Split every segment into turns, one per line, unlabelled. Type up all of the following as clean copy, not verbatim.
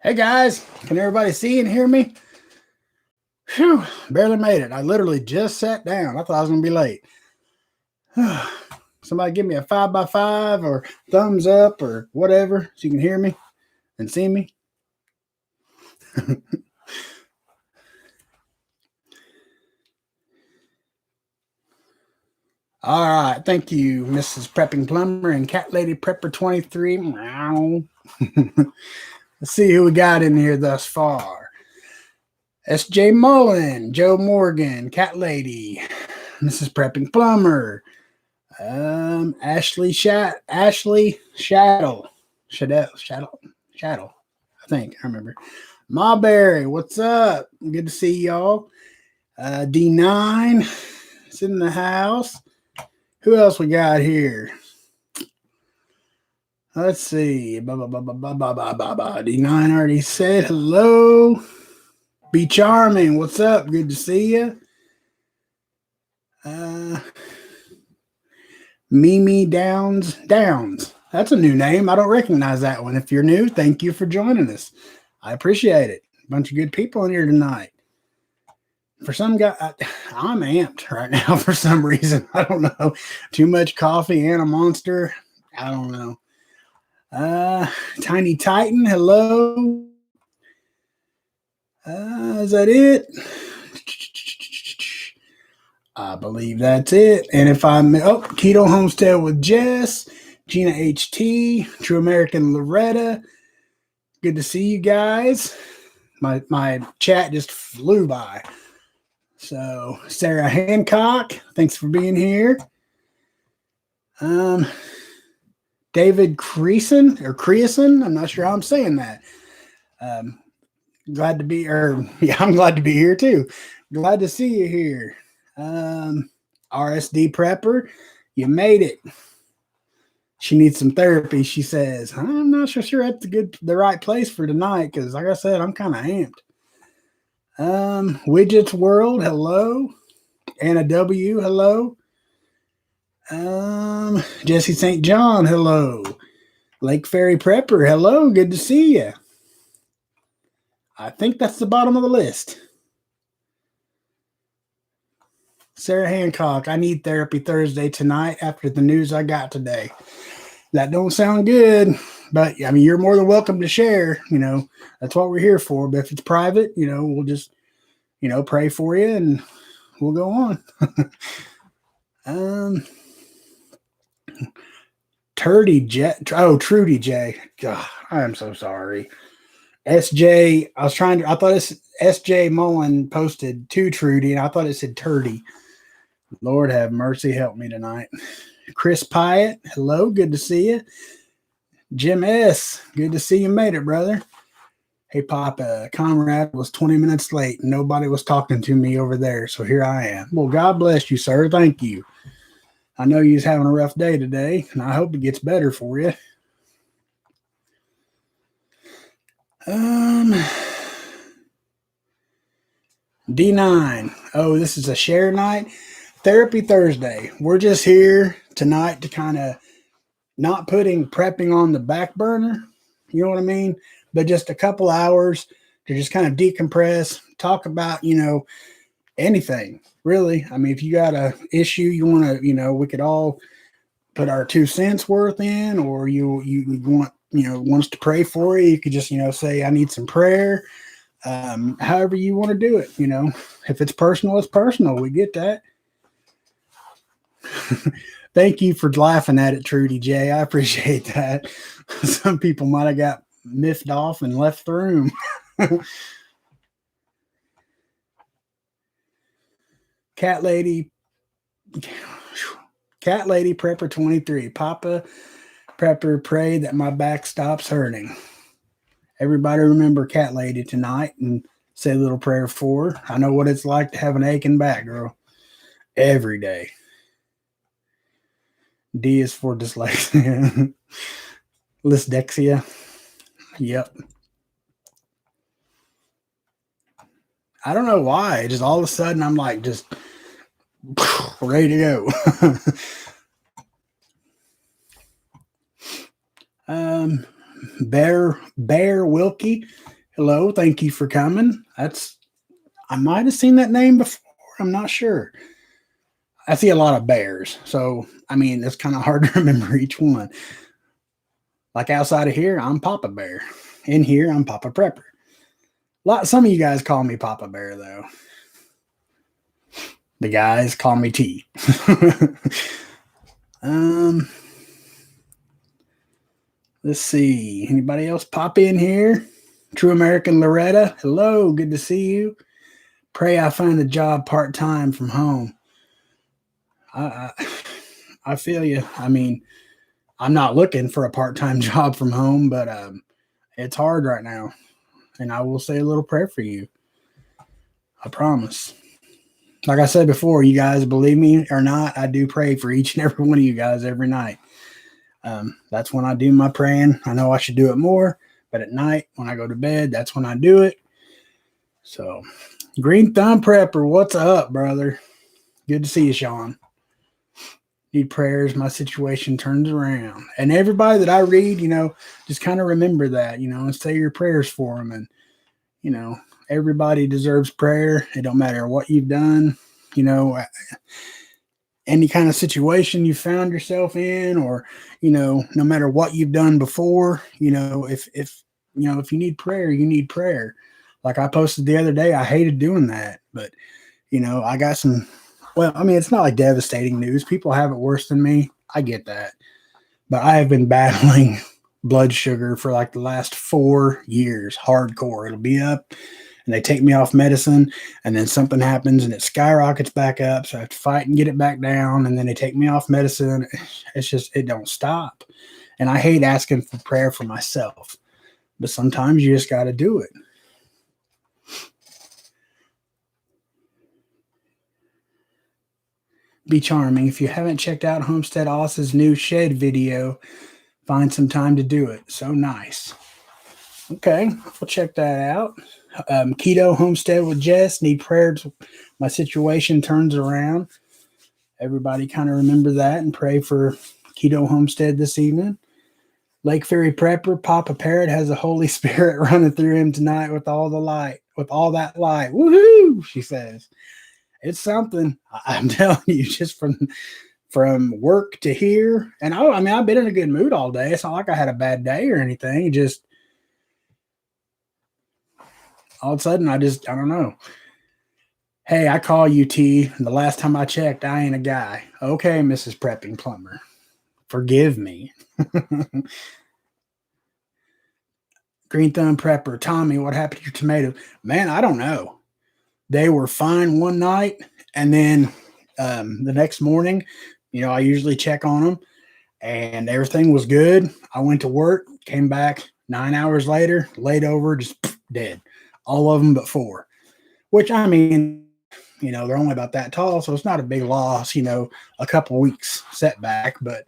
Hey guys, can everybody see and hear me? Phew, barely made it. I literally just sat down. I thought I was going to be late. Somebody give me a 5x5 or thumbs up or whatever so you can hear me and see me. All right. Thank you, Mrs. Prepping Plumber and Cat Lady Prepper 23. Meow. Let's see who we got in here thus far. S.J. Mullen, Joe Morgan, Cat Lady, Mrs. Prepping Plumber, Ashley Shadow, I think I remember. Mawberry, what's up? Good to see y'all. D9 is in the house. Who else we got here? Let's see. D9 already said hello. Be Charming, what's up? Good to see you. Mimi Downs. That's a new name. I don't recognize that one. If you're new, thank you for joining us. I appreciate it. A bunch of good people in here tonight. For some guy, I'm amped right now for some reason. I don't know. Too much coffee and a monster. I don't know. Tiny Titan, hello. Is that it? I believe that's it. And if I'm Keto Homestead with Jess, Gina HT, True American Loretta. Good to see you guys. My chat just flew by. So Sarah Hancock, thanks for being here. David Creason, I'm not sure how I'm saying that. I'm glad to be here too. Glad to see you here. RSD Prepper, you made it. She needs some therapy, she says. I'm not sure that's the right place for tonight because, like I said, I'm kind of amped. Widgets World, hello. Anna W, hello. Jesse St. John, hello. Lake Ferry Prepper, hello. Good to see you. I think that's the bottom of the list. Sarah Hancock, I need therapy Thursday tonight after the news I got today. That don't sound good, but I mean, you're more than welcome to share. That's what we're here for. But if it's private, we'll just, pray for you and we'll go on. Trudy J. God, I am so sorry. SJ, I thought it's SJ Mullen posted to Trudy, and I thought it said Turdy. Lord have mercy, help me tonight. Chris Pyatt, hello, good to see you. Jim S, good to see you made it, brother. Hey, Papa, Conrad was 20 minutes late. And nobody was talking to me over there, so here I am. Well, God bless you, sir. Thank you. I know you're having a rough day today, and I hope it gets better for you. D9. Oh, this is a share night. Therapy Thursday. We're just here tonight to kind of not putting prepping on the back burner. You know what I mean? But just a couple hours to just kind of decompress, talk about, anything really. I mean, if you got a issue you want to, we could all put our 2 cents worth in, or you want, want us to pray for you. You could just, say, I need some prayer. However you want to do it, if it's personal, it's personal. We get that. Thank you for laughing at it, Trudy J. I appreciate that. Some people might have got miffed off and left the room. Cat Lady Prepper 23. Papa Prepper, pray that my back stops hurting. Everybody remember Cat Lady tonight and say a little prayer for her. I know what it's like to have an aching back, girl. Every day. D is for dyslexia. Dyslexia. Yep. I don't know why. Just all of a sudden I'm like just ready to go. Bear Wilkie. Hello, thank you for coming. I might have seen that name before. I'm not sure. I see a lot of bears, so I mean it's kind of hard to remember each one. Like outside of here, I'm Papa Bear. In here, I'm Papa Prepper. Some of you guys call me Papa Bear though. The guys call me T. Let's see. Anybody else pop in here? True American Loretta. Hello, good to see you. Pray I find a job part-time from home. I feel you. I mean, I'm not looking for a part-time job from home, but it's hard right now. And I will say a little prayer for you. I promise. Like I said before, you guys believe me or not, I do pray for each and every one of you guys every night. That's when I do my praying. I know I should do it more, but at night when I go to bed, that's when I do it. So, Green Thumb Prepper, what's up, brother? Good to see you, Sean. Need prayers. My situation turns around. And everybody that I read, just kind of remember that, and say your prayers for them. And, everybody deserves prayer. It don't matter what you've done, any kind of situation you found yourself in, or, no matter what you've done before, if you need prayer, you need prayer. Like I posted the other day, I hated doing that, but, I got it's not like devastating news. People have it worse than me. I get that. But I have been battling blood sugar for like the last 4 years, hardcore. It'll be up and they take me off medicine and then something happens and it skyrockets back up. So I have to fight and get it back down. And then they take me off medicine. It's just, it don't stop. And I hate asking for prayer for myself, but sometimes you just got to do it. Be charming. If you haven't checked out Homestead Oss's new shed video, find some time to do it. So nice. Okay, we'll check that out. Keto Homestead with Jess. Need prayers. My situation turns around. Everybody kind of remember that and pray for Keto Homestead this evening. Lake Fairy Prepper. Papa Parrot has the Holy Spirit running through him tonight with all the light. With all that light. Woohoo, she says. It's something. I'm telling you, just from work to here. And I've been in a good mood all day. It's not like I had a bad day or anything. Just all of a sudden, I don't know. Hey, I call you T. And the last time I checked, I ain't a guy. Okay, Mrs. Prepping Plumber. Forgive me. Green Thumb Prepper. Tommy, what happened to your tomato? Man, I don't know. They were fine one night, and then the next morning, I usually check on them, and everything was good. I went to work, came back 9 hours later, laid over, just dead. All of them but 4, which, they're only about that tall, so it's not a big loss, a couple weeks setback, but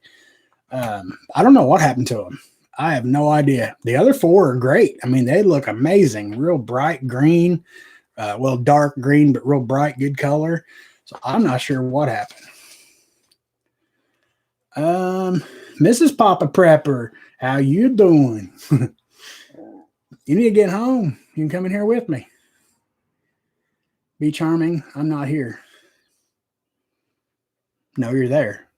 I don't know what happened to them. I have no idea. The other 4 are great. They look amazing, real bright green. Dark green, but real bright, good color. So I'm not sure what happened. Mrs. Papa Prepper, how you doing? You need to get home. You can come in here with me. Be charming. I'm not here. No, you're there.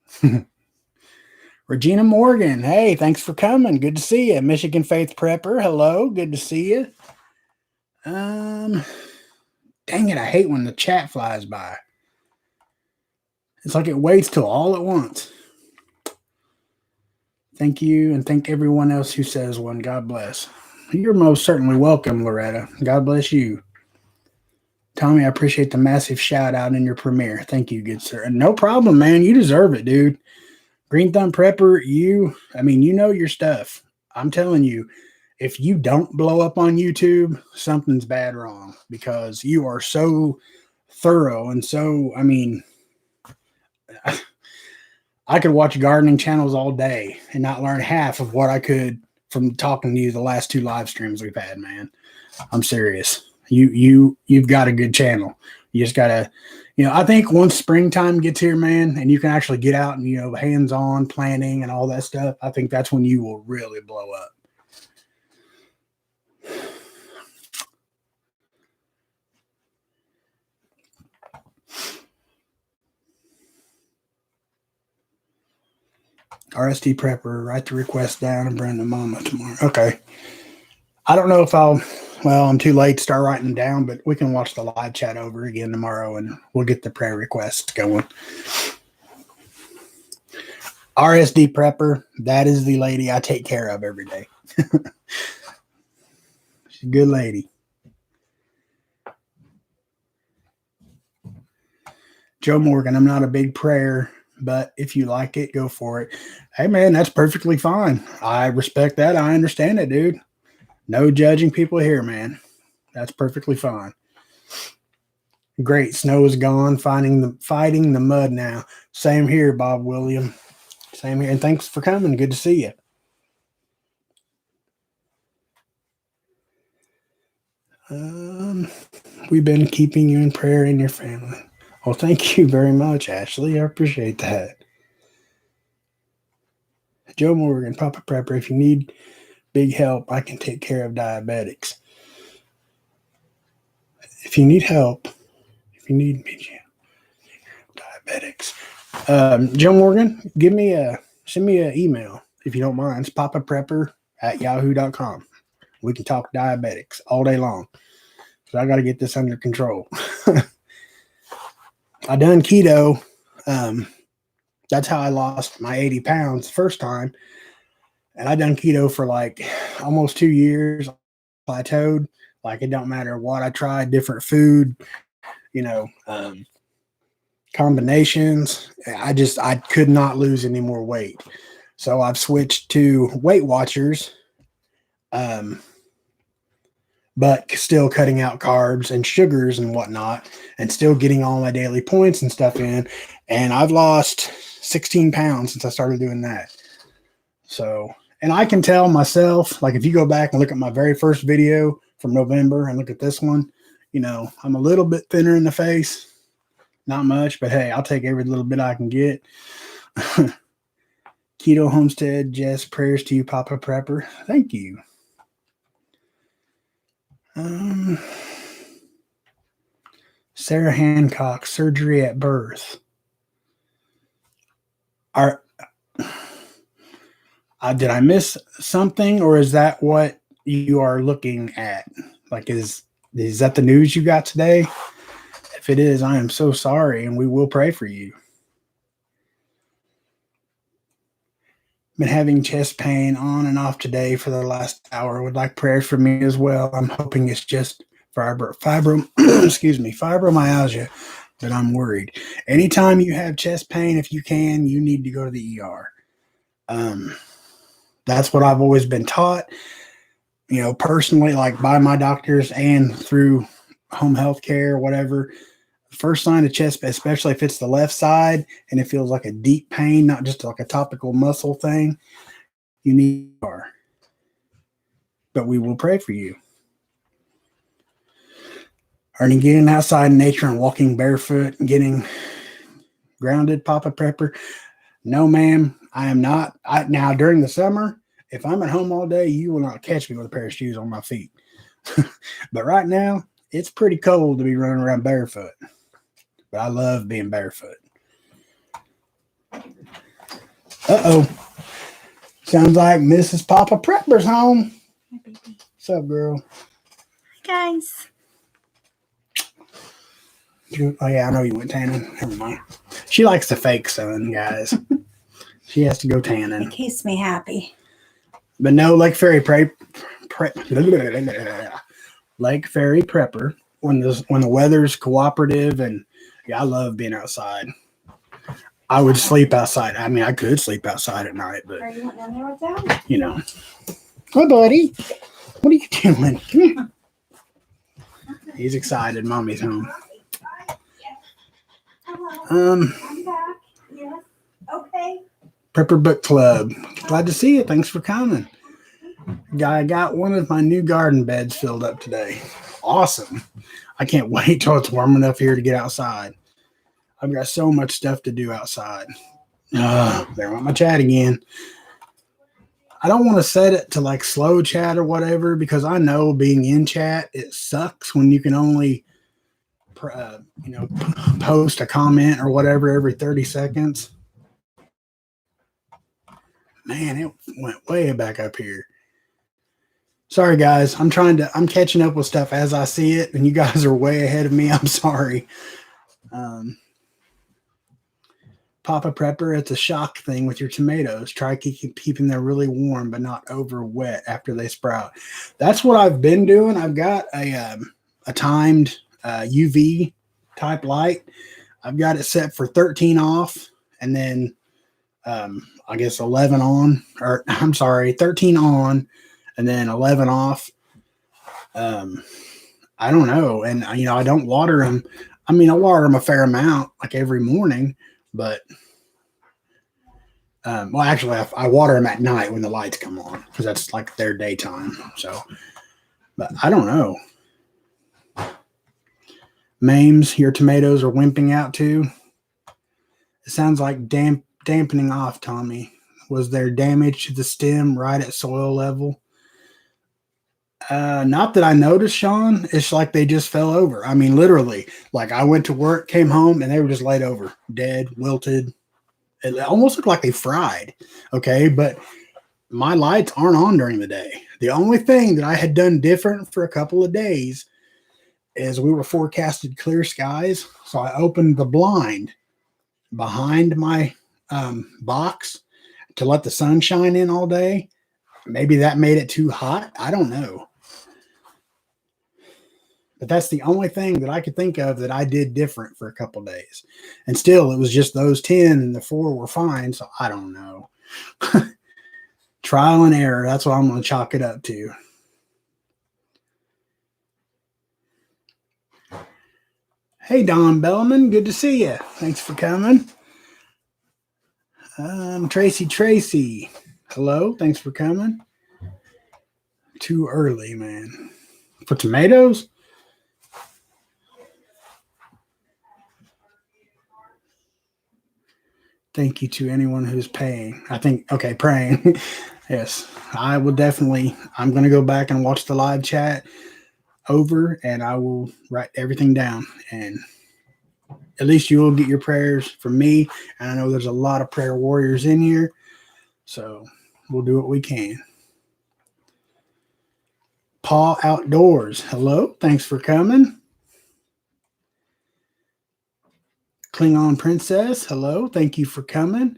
Regina Morgan. Hey, thanks for coming. Good to see you. Michigan Faith Prepper. Hello. Good to see you. Dang it, I hate when the chat flies by. It's like it waits till all at once. Thank you, and thank everyone else who says one. God bless. You're most certainly welcome, Loretta. God bless you. Tommy, I appreciate the massive shout out in your premiere. Thank you, good sir. And no problem, man. You deserve it, dude. Green Thumb Prepper, you know your stuff. I'm telling you. If you don't blow up on YouTube, something's bad wrong, because you are so thorough and so, I could watch gardening channels all day and not learn half of what I could from talking to you the last 2 live streams we've had, man. I'm serious. You've got a good channel. You just gotta, I think once springtime gets here, man, and you can actually get out and, hands-on planting and all that stuff, I think that's when you will really blow up. RSD Prepper, write the request down and bring the mama tomorrow. Okay. I don't know if I'm too late to start writing them down, but we can watch the live chat over again tomorrow and we'll get the prayer requests going. RSD Prepper, that is the lady I take care of every day. She's a good lady. Joe Morgan, I'm not a big prayer, but if you like it, go for it. Hey, man, that's perfectly fine. I respect that. I understand it, dude. No judging people here, man. That's perfectly fine. Great. Snow is gone. Fighting the mud now. Same here, Bob William. Same here. And thanks for coming. Good to see you. We've been keeping you in prayer and your family. Well, thank you very much, Ashley. I appreciate that. Joe Morgan, Papa Prepper, if you need big help, I can take care of diabetics. If you need help, if you need diabetics, Joe Morgan, send me an email if you don't mind. It's papaprepper@yahoo.com. We can talk diabetics all day long. So I got to get this under control. I done keto. That's how I lost my 80 pounds the first time. And I done keto for like almost 2 years. Plateaued. Like it don't matter what I tried, different food, combinations. I could not lose any more weight. So I've switched to Weight Watchers, but still cutting out carbs and sugars and whatnot, and still getting all my daily points and stuff in. And I've lost 16 pounds since I started doing that. So, and I can tell myself, like if you go back and look at my very first video from November and look at this one, I'm a little bit thinner in the face. Not much, but hey, I'll take every little bit I can get. Keto Homestead, Jess, prayers to you, Papa Prepper. Thank you. Sarah Hancock, surgery at birth. Did I miss something, or is that what you are looking at? Like, is that the news you got today? If it is, I am so sorry, and we will pray for you. Been having chest pain on and off today for the last hour. Would like prayers for me as well. I'm hoping it's just fibromyalgia, but I'm worried. Anytime you have chest pain, if you can, you need to go to the ER. That's what I've always been taught, personally, like by my doctors and through home health care, whatever. First sign of chest pain, especially if it's the left side and it feels like a deep pain, not just like a topical muscle thing, you need ER. But we will pray for you. Are you getting outside in nature and walking barefoot and getting grounded, Papa Prepper? No, ma'am, I am not. Now, during the summer, if I'm at home all day, you will not catch me with a pair of shoes on my feet. But right now, it's pretty cold to be running around barefoot. But I love being barefoot. Uh-oh. Sounds like Mrs. Papa Prepper's home.
Hi, baby.
What's up, girl?
Hi, guys.
Oh, yeah, I know you went tanning. Never mind. She likes the fake sun, guys. She has to go tanning.
It keeps me happy.
But no, Lake Ferry Prepper, when the weather's cooperative, and yeah, I love being outside. I would sleep outside. I mean, I could sleep outside at night, but
Are you wanting down there with that?
Hi, buddy. What are you doing? Come here. He's excited. Mommy's home.
I'm back. Yes. Okay.
Prepper Book Club. Glad to see you. Thanks for coming. I got one of my new garden beds filled up today. Awesome. I can't wait till it's warm enough here to get outside. I've got so much stuff to do outside. There went my chat again. I don't want to set it to like slow chat or whatever, because I know being in chat, it sucks when you can only post a comment or whatever every 30 seconds. Man, it went way back up here. Sorry, guys. I'm catching up with stuff as I see it, and you guys are way ahead of me. I'm sorry. Papa Prepper, it's a shock thing with your tomatoes. Try keeping them really warm, but not over wet after they sprout. That's what I've been doing. I've got a timed UV type light. I've got it set for 13 off, and then I guess 11 on, or I'm sorry, 13 on, and then 11 off. I don't know. And, I don't water them. I mean, I water them a fair amount, like every morning, but, well, actually, I water them at night when the lights come on because that's like their daytime. So, but I don't know. Mames, your tomatoes are wimping out too. It sounds like dampening off, Tommy. Was there damage to the stem right at soil level? Not that I noticed, Sean. It's like they just fell over. I mean, literally, like I went to work, came home, and they were just laid over, dead, wilted. It almost looked like they fried. Okay, but my lights aren't on during the day. The only thing that I had done different for a couple of days is we were forecasted clear skies. So I opened the blind behind my box to let the sun shine in all day. Maybe that made it too hot. I don't know. But that's the only thing that I could think of that I did different for a couple of days. And still, it was just those 10 and the 4 were fine. So I don't know. Trial and error. That's what I'm going to chalk it up to. Hey, Don Bellman. Good to see you. Thanks for coming. Tracy. Hello. Thanks for coming. Too early, man. For tomatoes? Thank you to anyone who's paying. Praying. Yes, I will definitely. I'm going to go back and watch the live chat over, and I will write everything down. And at least you will get your prayers from me. And I know there's a lot of prayer warriors in here, so we'll do what we can. Paw Outdoors. Hello. Thanks for coming. Klingon Princess. Hello. Thank you for coming.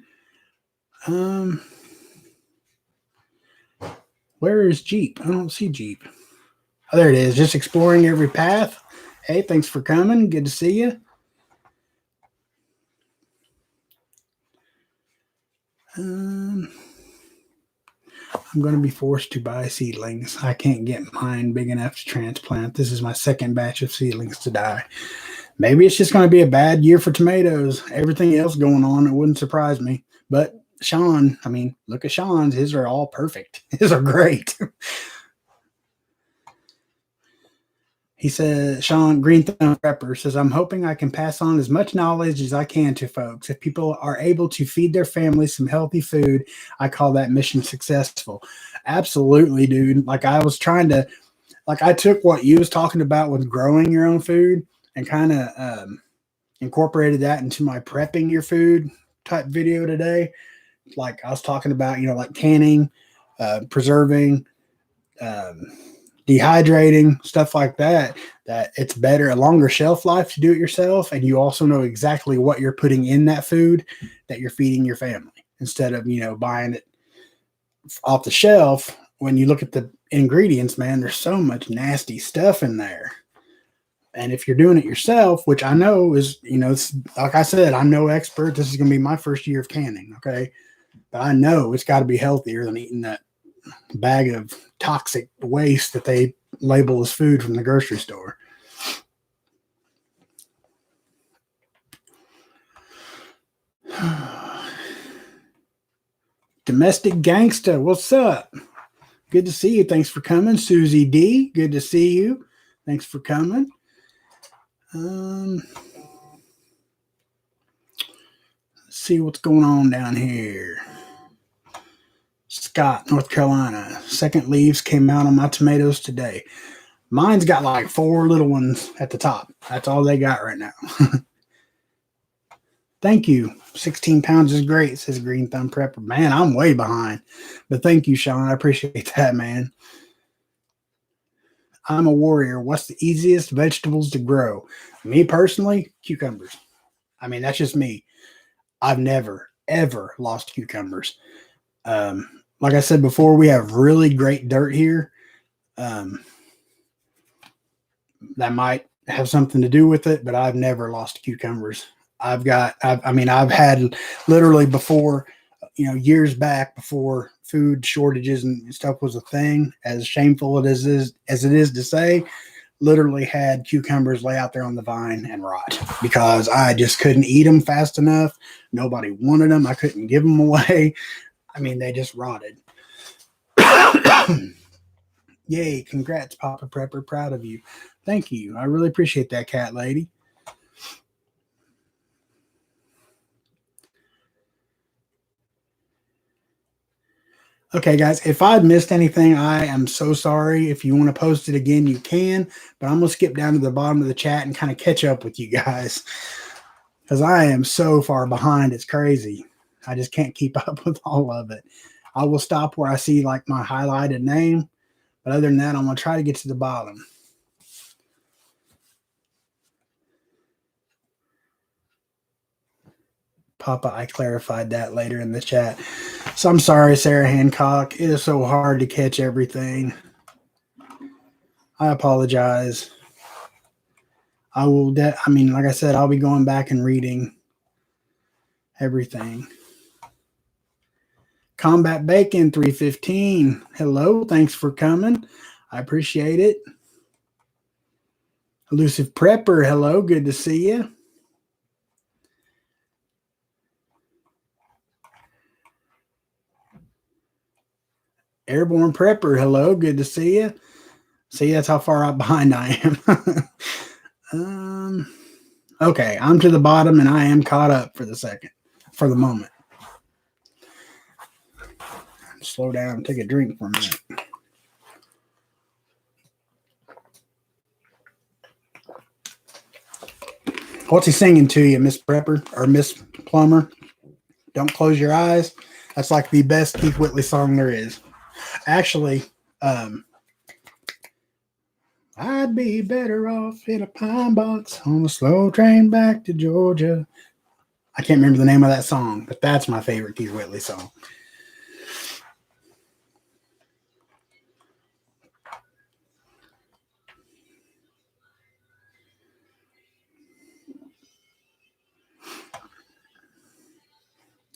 Where is Jeep? I don't see Jeep. Oh, there it is. Just exploring every path. Hey, thanks for coming. Good to see you. I'm going to be forced to buy seedlings. I can't get mine big enough to transplant. This is my second batch of seedlings to die. Maybe it's just going to be a bad year for tomatoes. Everything else going on, it wouldn't surprise me. But Sean, I mean, look at Sean's. His are all perfect. His are great. He says, Sean Green Thumb Prepper says, I'm hoping I can pass on as much knowledge as I can to folks. If people are able to feed their families some healthy food, I call that mission successful. Absolutely, dude. Like I took what you was talking about with growing your own food and kind of incorporated that into my prepping your food type video today. Like I was talking about, like canning, preserving, dehydrating, stuff like that it's better, a longer shelf life to do it yourself. And you also know exactly what you're putting in that food that you're feeding your family instead of, buying it off the shelf. When you look at the ingredients, man, there's so much nasty stuff in there. And if you're doing it yourself, which I know is, like I said, I'm no expert. This is going to be my first year of canning. Okay. But I know it's got to be healthier than eating that bag of toxic waste that they label as food from the grocery store. Domestic Gangsta, what's up? Good to see you. Thanks for coming. Susie D, good to see you. Thanks for coming. Let's see what's going on down here. Scott, North Carolina. Second leaves came out on my tomatoes today. Mine's got like 4 little ones at the top. That's all they got right now. Thank you. 16 pounds is great, says Green Thumb Prepper. Man, I'm way behind. But thank you, Sean. I appreciate that, man. I'm a warrior. What's the easiest vegetables to grow? Me personally, cucumbers. I mean, that's just me. I've never, ever lost cucumbers. Like I said before, we have really great dirt here. That might have something to do with it, but I've never lost cucumbers. I've had literally before, years back before food shortages and stuff was a thing, as shameful as it is to say, literally had cucumbers lay out there on the vine and rot because I just couldn't eat them fast enough. Nobody wanted them. I couldn't give them away. I mean, they just rotted. Yay, congrats, Papa Prepper. Proud of you. Thank you. I really appreciate that, cat lady. Okay, guys, if I've missed anything, I am so sorry. If you want to post it again, you can, but I'm going to skip down to the bottom of the chat and kind of catch up with you guys because I am so far behind. It's crazy. I just can't keep up with all of it. I will stop where I see like my highlighted name, but other than that, I'm going to try to get to the bottom. Papa, I clarified that later in the chat. So I'm sorry, Sarah Hancock. It is so hard to catch everything. I apologize. I will, like I said, I'll be going back and reading everything. Combat Bacon 315. Hello, thanks for coming. I appreciate it. Elusive Prepper, hello, good to see you. Airborne Prepper, hello, good to see you. See, that's how far out behind I am. Okay, I'm to the bottom and I am caught up for the moment. Slow down and take a drink for a minute. What's he singing to you, Miss Prepper or Miss Plummer? Don't close your eyes. That's like the best Keith Whitley song there is. Actually, I'd be better off in a pine box on a slow train back to Georgia. I can't remember the name of that song, but that's my favorite Keith Whitley song.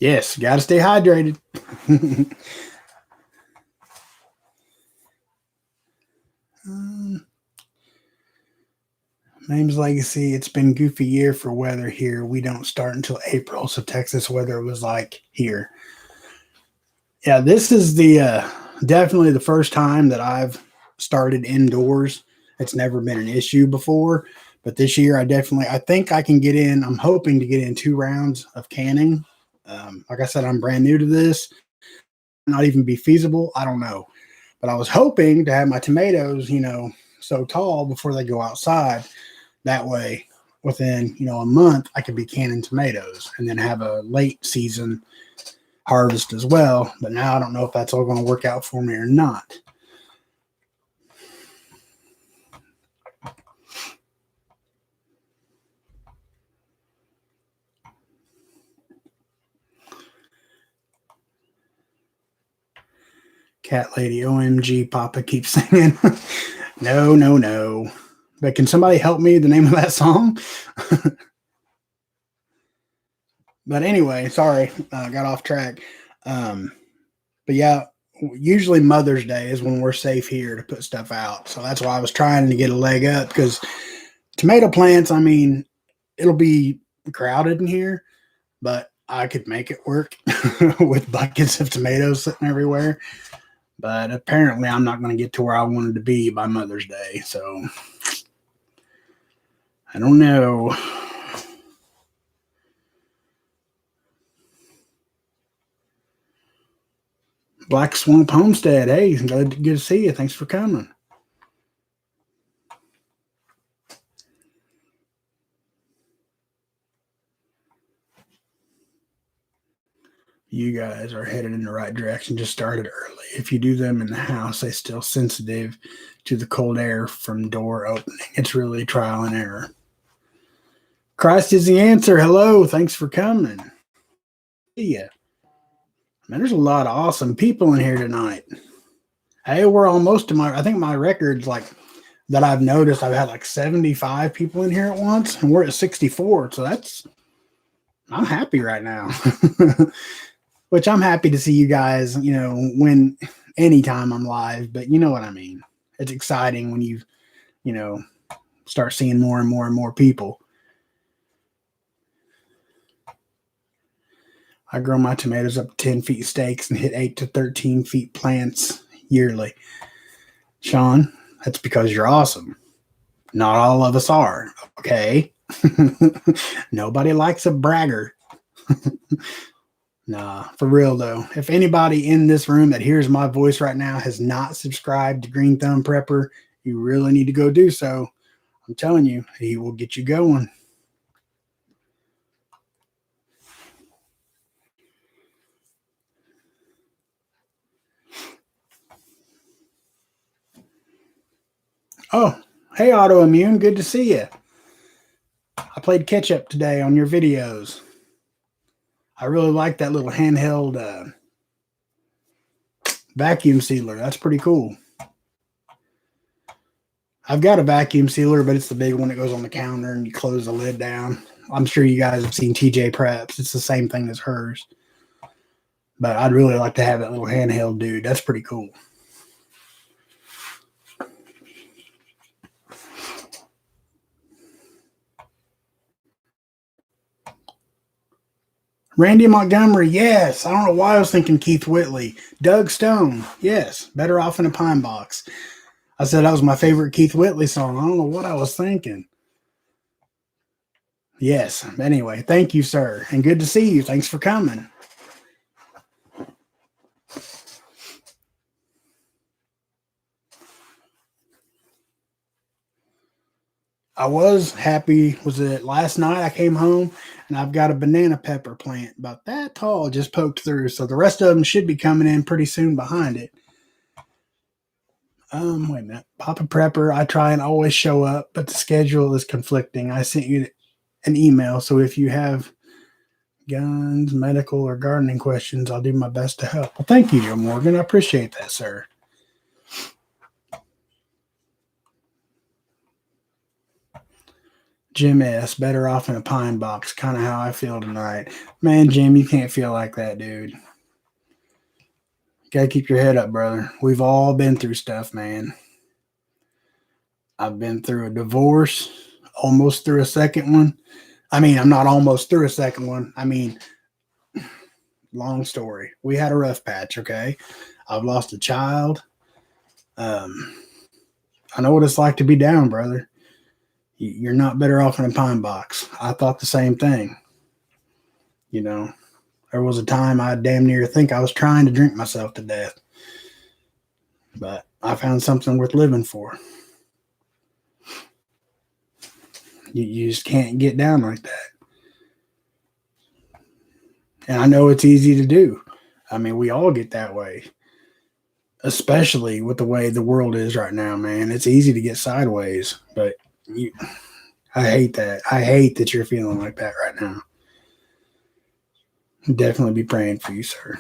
Yes, got to stay hydrated. Name's Legacy. It's been goofy year for weather here. We don't start until April, so Texas weather was like here. Yeah, this is the definitely the first time that I've started indoors. It's never been an issue before, but this year I think I can get in. I'm hoping to get in 2 rounds of canning. Like I said, I'm brand new to this. Not even be feasible. I don't know, but I was hoping to have my tomatoes, so tall before they go outside. That way, within, a month, I could be canning tomatoes and then have a late season harvest as well. But now I don't know if that's all going to work out for me or not. Cat lady, OMG, Papa keeps singing. No. But can somebody help me the name of that song? But anyway, sorry, got off track. But yeah, usually Mother's Day is when we're safe here to put stuff out. So that's why I was trying to get a leg up, because tomato plants, it'll be crowded in here, but I could make it work with buckets of tomatoes sitting everywhere. But apparently I'm not going to get to where I wanted to be by Mother's Day. So I don't know. Black Swamp Homestead. Hey, good to see you. Thanks for coming. You guys are headed in the right direction. Just started early. If you do them in the house, they're still sensitive to the cold air from door opening. It's really trial and error. Christ is the answer. Hello. Thanks for coming. See ya. Man, there's a lot of awesome people in here tonight. Hey, we're almost to I think my record's like that I've noticed I've had like 75 people in here at once, and we're at 64. So I'm happy right now. Which I'm happy to see you guys, when anytime I'm live, but you know what I mean. It's exciting when you start seeing more and more and more people. I grow my tomatoes up 10 feet stakes and hit 8 to 13 feet plants yearly. Sean, that's because you're awesome. Not all of us are, okay? Nobody likes a bragger. Nah, for real though. If anybody in this room that hears my voice right now has not subscribed to Green Thumb Prepper, you really need to go do so. I'm telling you, he will get you going. Oh, hey Autoimmune, good to see you. I played catch up today on your videos. I really like that little handheld vacuum sealer. That's pretty cool. I've got a vacuum sealer, but it's the big one that goes on the counter and you close the lid down. I'm sure you guys have seen TJ Preps. It's the same thing as hers. But I'd really like to have that little handheld dude. That's pretty cool. Randy Montgomery, yes. I don't know why I was thinking Keith Whitley. Doug Stone, yes. Better Off in a Pine Box. I said that was my favorite Keith Whitley song. I don't know what I was thinking. Yes. Anyway, thank you, sir. And good to see you. Thanks for coming. I was happy. Was it last night I came home and I've got a banana pepper plant about that tall just poked through. So the rest of them should be coming in pretty soon behind it. Wait a minute. Papa Prepper, I try and always show up, but the schedule is conflicting. I sent you an email. So if you have guns, medical, or gardening questions, I'll do my best to help. Well, thank you, Joe Morgan. I appreciate that, sir. Jim S., Better Off in a Pine Box, kind of how I feel tonight. Man, Jim, you can't feel like that, dude. You gotta keep your head up, brother. We've all been through stuff, man. I've been through a divorce, almost through a second one. I mean, I'm not almost through a second one. I mean, long story. We had a rough patch, okay? I've lost a child. I know what it's like to be down, brother. You're not better off in a pine box. I thought the same thing. There was a time I damn near think I was trying to drink myself to death. But I found something worth living for. You just can't get down like that. And I know it's easy to do. I mean, we all get that way. Especially with the way the world is right now, man. It's easy to get sideways. But I hate that. I hate that you're feeling like that right now. I'll definitely be praying for you, sir.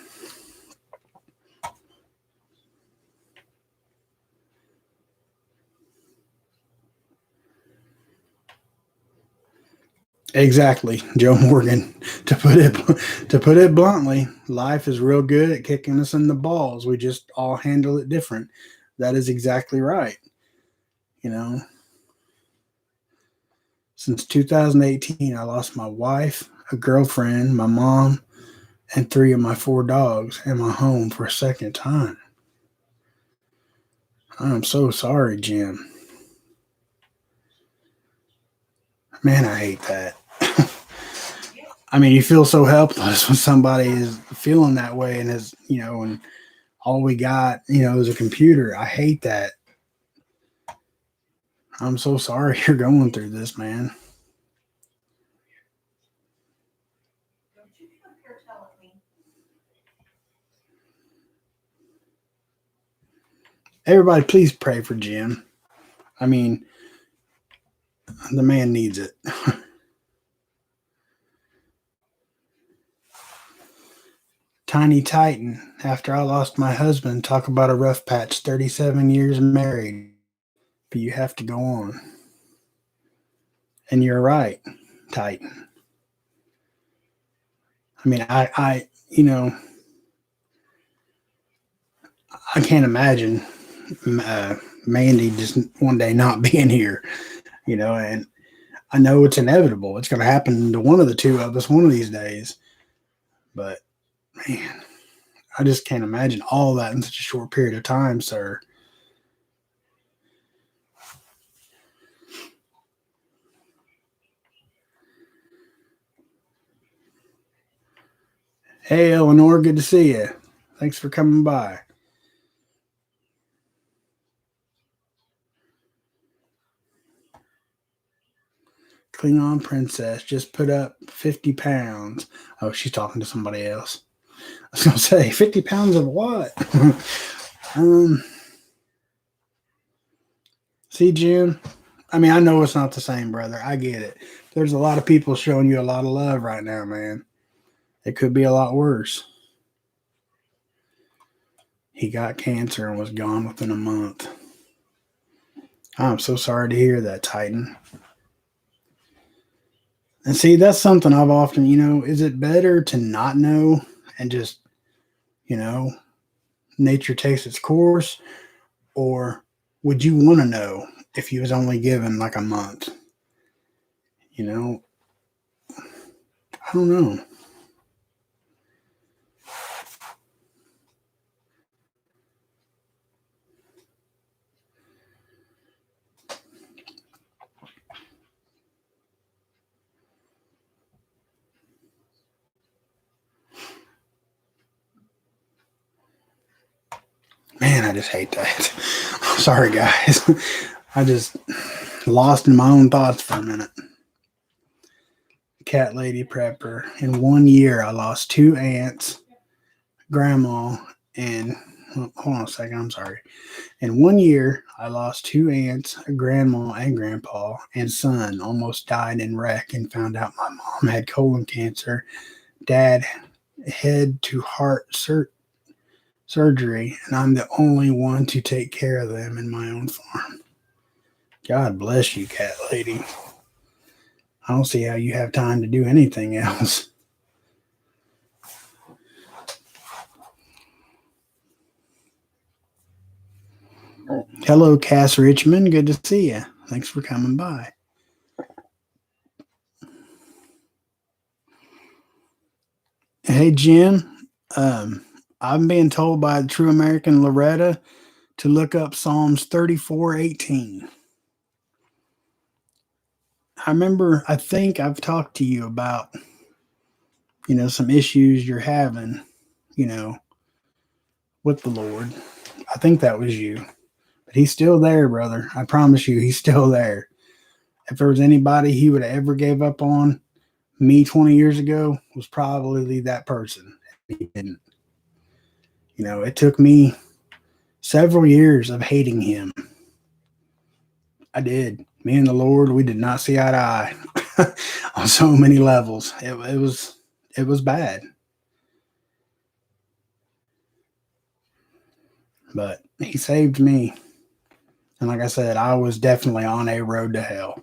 Exactly, Joe Morgan. To put it bluntly, life is real good at kicking us in the balls. We just all handle it different. That is exactly right. Since 2018, I lost my wife, a girlfriend, my mom, and 3 of my 4 dogs in my home for a second time. I'm so sorry, Jim. Man, I hate that. I mean, you feel so helpless when somebody is feeling that way and and all we got, is a computer. I hate that. I'm so sorry you're going through this, man. Everybody, please pray for Jim. I mean, the man needs it. Tiny Titan, after I lost my husband, talk about a rough patch, 37 years married, but you have to go on. And you're right, Titan. I mean, I I can't imagine Mandy just one day not being here, and I know it's inevitable. It's going to happen to one of the two of us one of these days. But, man, I just can't imagine all that in such a short period of time, sir. Hey, Eleanor, good to see you. Thanks for coming by. Klingon princess just put up 50 pounds. Oh, she's talking to somebody else. I was going to say, 50 pounds of what? See, Jim? I mean, I know it's not the same, brother. I get it. There's a lot of people showing you a lot of love right now, man. It could be a lot worse. He got cancer and was gone within a month. I'm so sorry to hear that, Titan. And see, that's something I've often, is it better to not know and just, nature takes its course? Or would you want to know if you was only given like a month? I don't know. Man, I just hate that. Sorry, guys. I just lost in my own thoughts for a minute. Cat Lady Prepper. In 1 year, I lost 2 aunts, grandma, and hold on a second. I'm sorry. In 1 year, I lost 2 aunts, a grandma and grandpa, and son almost died in wreck and found out my mom had colon cancer. Dad head to heart surgery, and I'm the only one to take care of them in my own farm. God bless you, Cat Lady. I don't see how you have time to do anything else. Hello, Cass Richmond. Good to see you. Thanks for coming by. Hey, Jim. I'm being told by the True American Loretta to look up Psalms 34:18. I think I've talked to you about, some issues you're having, with the Lord. I think that was you. But he's still there, brother. I promise you, he's still there. If there was anybody he would have ever gave up on, me 20 years ago, was probably that person. He didn't. It took me several years of hating him. I did. Me and the Lord, we did not see eye to eye on so many levels. It was bad. But he saved me. And like I said, I was definitely on a road to hell.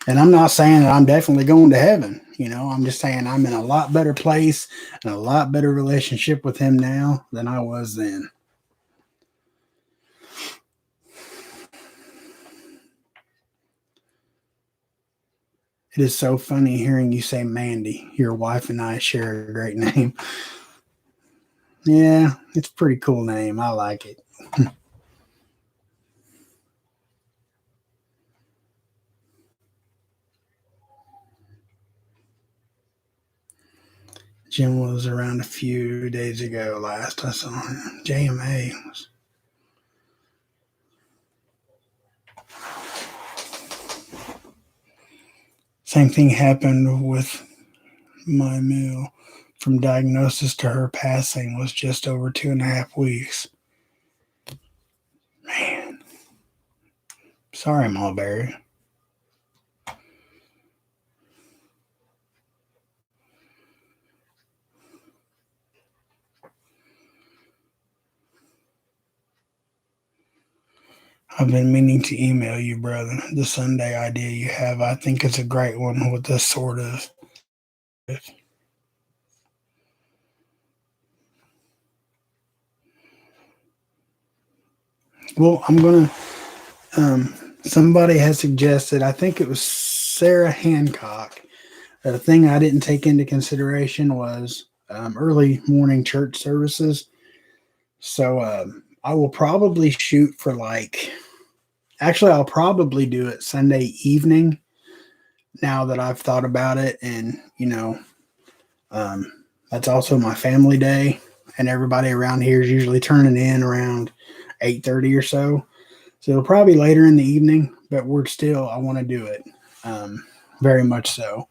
And I'm not saying that I'm definitely going to heaven. I'm just saying I'm in a lot better place and a lot better relationship with him now than I was then. It is so funny hearing you say Mandy. Your wife and I share a great name. Yeah, it's a pretty cool name. I like it. Jim was around a few days ago last I saw him. JMA. Same thing happened with my meal. From diagnosis to her passing was just over 2.5 weeks. Sorry, Mulberry. I've been meaning to email you, brother. The Sunday idea you have, I think it's a great one with this sort of. Well, I'm going to. Somebody has suggested, I think it was Sarah Hancock. The thing I didn't take into consideration was early morning church services. So I will probably shoot for actually, I'll probably do it Sunday evening now that I've thought about it. And, that's also my family day. And everybody around here is usually turning in around 8:30 or so. So it'll probably be later in the evening, but I want to do it. Very much so.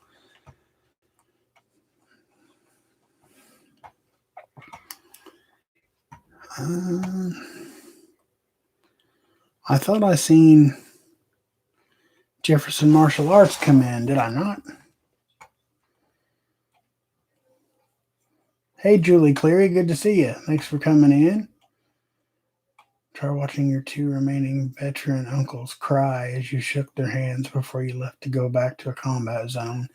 I thought I seen Jefferson Martial Arts come in. Did I not? Hey, Julie Cleary. Good to see you. Thanks for coming in. Try watching your two remaining veteran uncles cry as you shook their hands before you left to go back to a combat zone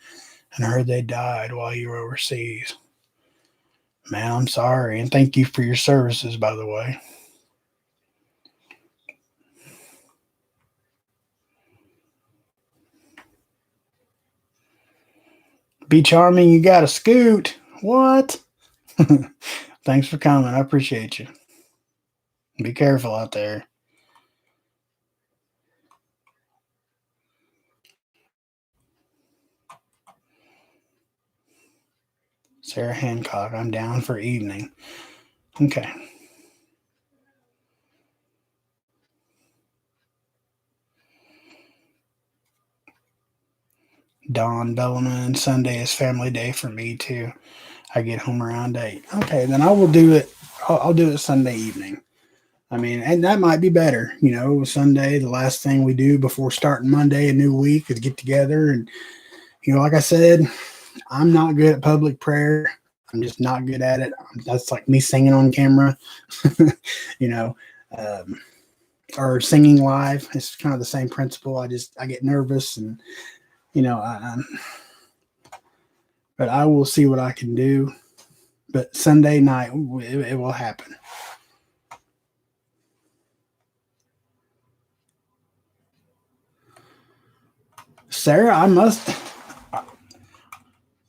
and heard they died while you were overseas. Man, I'm sorry, and thank you for your services, by the way. Be charming, you got a scoot. What? Thanks for coming. I appreciate you. Be careful out there. Sarah Hancock, I'm down for evening. Okay. Dawn Bellman, Sunday is family day for me too. I get home around 8. Okay, then I will do it. I'll do it Sunday evening. I mean, and that might be better. Sunday, the last thing we do before starting Monday, a new week, is get together. And, like I said, I'm not good at public prayer. I'm just not good at it. That's like me singing on camera, or singing live. It's kind of the same principle. I get nervous and, but I will see what I can do. But Sunday night, it will happen. Sarah,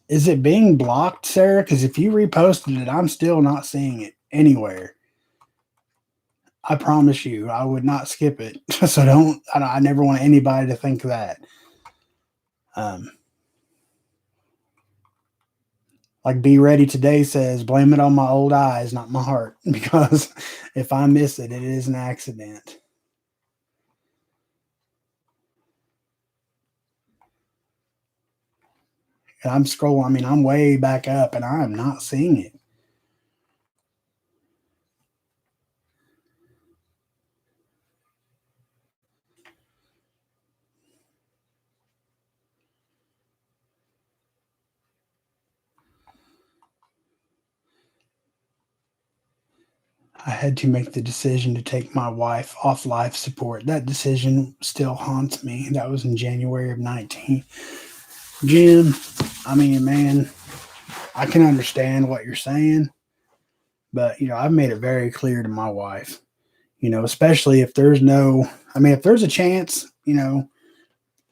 is it being blocked, Sarah? Because if you reposted it, I'm still not seeing it anywhere. I promise you, I would not skip it. So I never want anybody to think that. Like Be Ready Today says, blame it on my old eyes, not my heart. Because if I miss it, it is an accident. And I'm scrolling. I mean, I'm way back up and I'm not seeing it. I had to make the decision to take my wife off life support. That decision still haunts me. That was in January of 19. Jim, I mean, man, I can understand what you're saying, but I've made it very clear to my wife, especially if there's if there's a chance,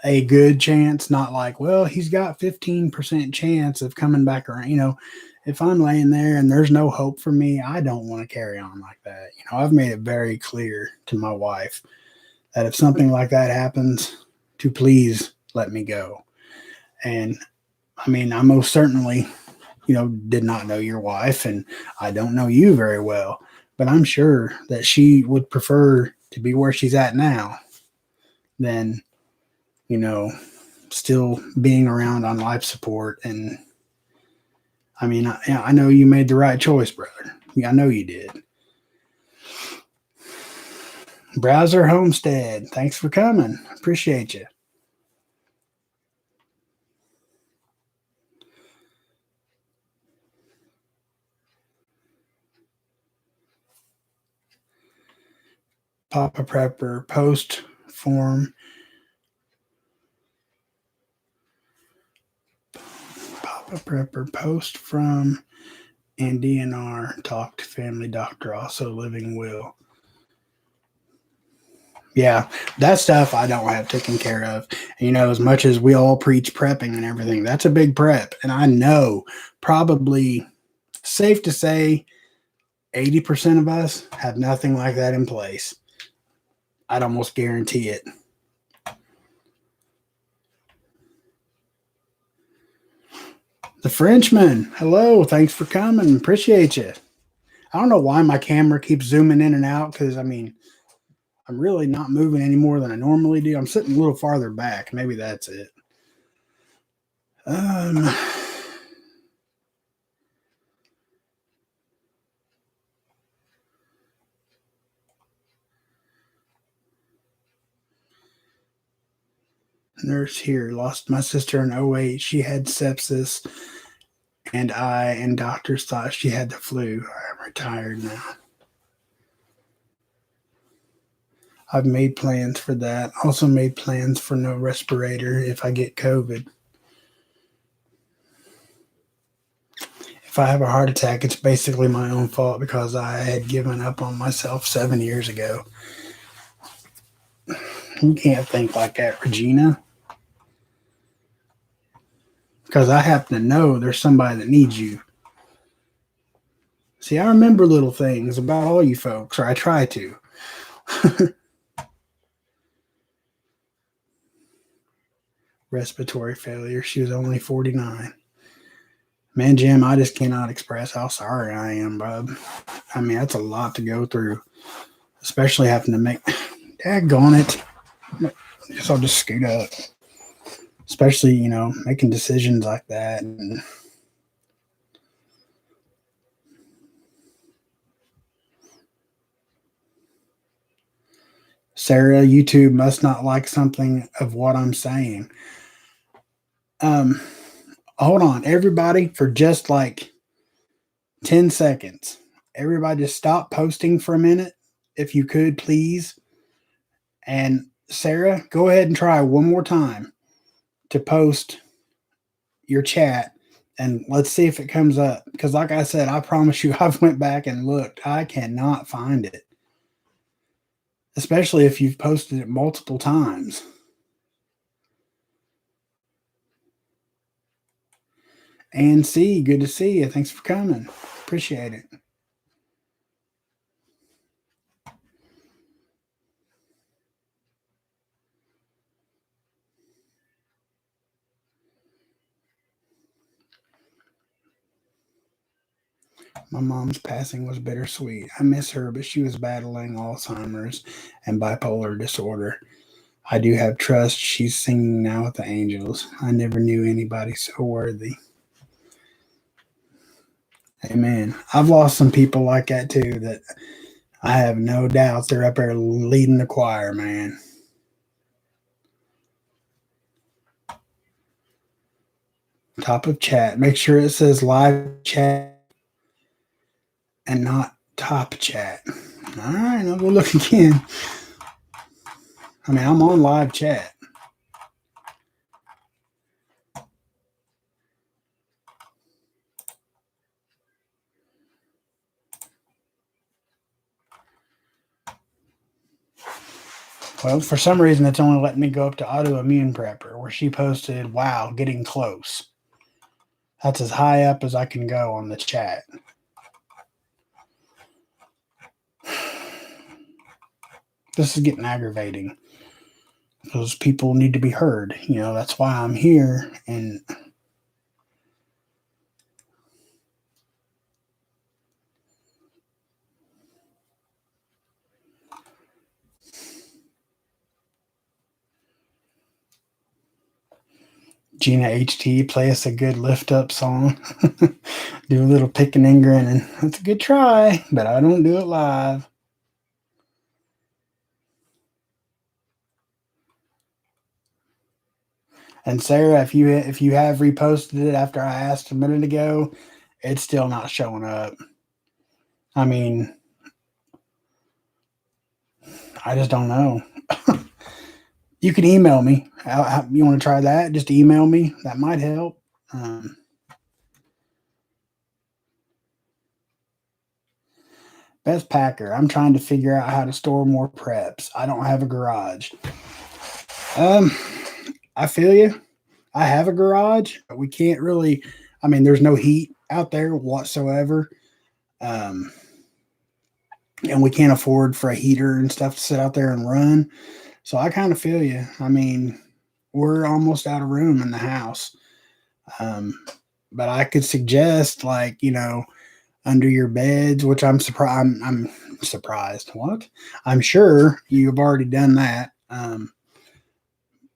a good chance, not like, well, he's got 15% chance of coming back around, if I'm laying there and there's no hope for me, I don't want to carry on like that. I've made it very clear to my wife that if something like that happens, to please let me go. And I mean, I most certainly, did not know your wife and I don't know you very well, but I'm sure that she would prefer to be where she's at now than, still being around on life support. And I mean, I know you made the right choice, brother. Yeah, I know you did. Browser Homestead, thanks for coming. Appreciate you. Papa Prepper post form. Papa Prepper post from and DNR talk to family doctor, also living will. Yeah, that stuff I don't have taken care of. You know, as much as we all preach prepping and everything, that's a big prep. And I know probably safe to say 80% of us have nothing like that in place. I'd almost guarantee it. The Frenchman, hello, thanks for coming. Appreciate you. I don't know why my camera keeps zooming in and out because, I mean, I'm really not moving any more than I normally do. I'm sitting a little farther back. Maybe that's it. Nurse here. Lost my sister in 08. She had sepsis, and doctors thought she had the flu. I'm retired now. I've made plans for that. Also made plans for no respirator if I get COVID. If I have a heart attack, it's basically my own fault because I had given up on myself 7 years ago. You can't think like that, Regina. Because I happen to know there's somebody that needs you. See, I remember little things about all you folks, or I try to. Respiratory failure. She was only 49. Man, Jim, I just cannot express how sorry I am, bub. I mean, that's a lot to go through, especially having to make. Daggone it. I guess I'll just scoot up. Especially, you know, making decisions like that. And Sarah, YouTube must not like something of what I'm saying. Hold on, everybody, for just like 10 seconds. Everybody just stop posting for a minute, if you could, please. And Sarah, go ahead and try one more time to post your chat, and let's see if it comes up. Because like I said, I promise you, I've went back and looked. I cannot find it. Especially if you've posted it multiple times. And C, good to see you. Thanks for coming. Appreciate it. My mom's passing was bittersweet. I miss her, but she was battling Alzheimer's and bipolar disorder. I do have trust. She's singing now with the angels. I never knew anybody so worthy. Amen. I've lost some people like that too, that I have no doubt they're up there leading the choir, man. Top of chat. Make sure it says live chat and not top chat. All right, I'll go look again. I mean, I'm on live chat. Well, for some reason, it's only letting me go up to autoimmune prepper, where she posted, wow, getting close. That's as high up as I can go on the chat. This is getting aggravating because people need to be heard. You know, that's why I'm here. And Gina HT, play us a good lift up song. Do a little picking and grinning. That's a good try, but I don't do it live. And Sarah, if you have reposted it after I asked a minute ago, it's still not showing up. I mean, I just don't know. You can email me. You want to try that? Just email me. That might help. Best Packer. I'm trying to figure out how to store more preps. I don't have a garage. I feel you. I have a garage, but we can't really. I mean, there's no heat out there whatsoever. And we can't afford for a heater and stuff to sit out there and run. So I kind of feel you. I mean, we're almost out of room in the house. But I could suggest, like, under your beds, which I'm surprised. I'm surprised. What? I'm sure you've already done that.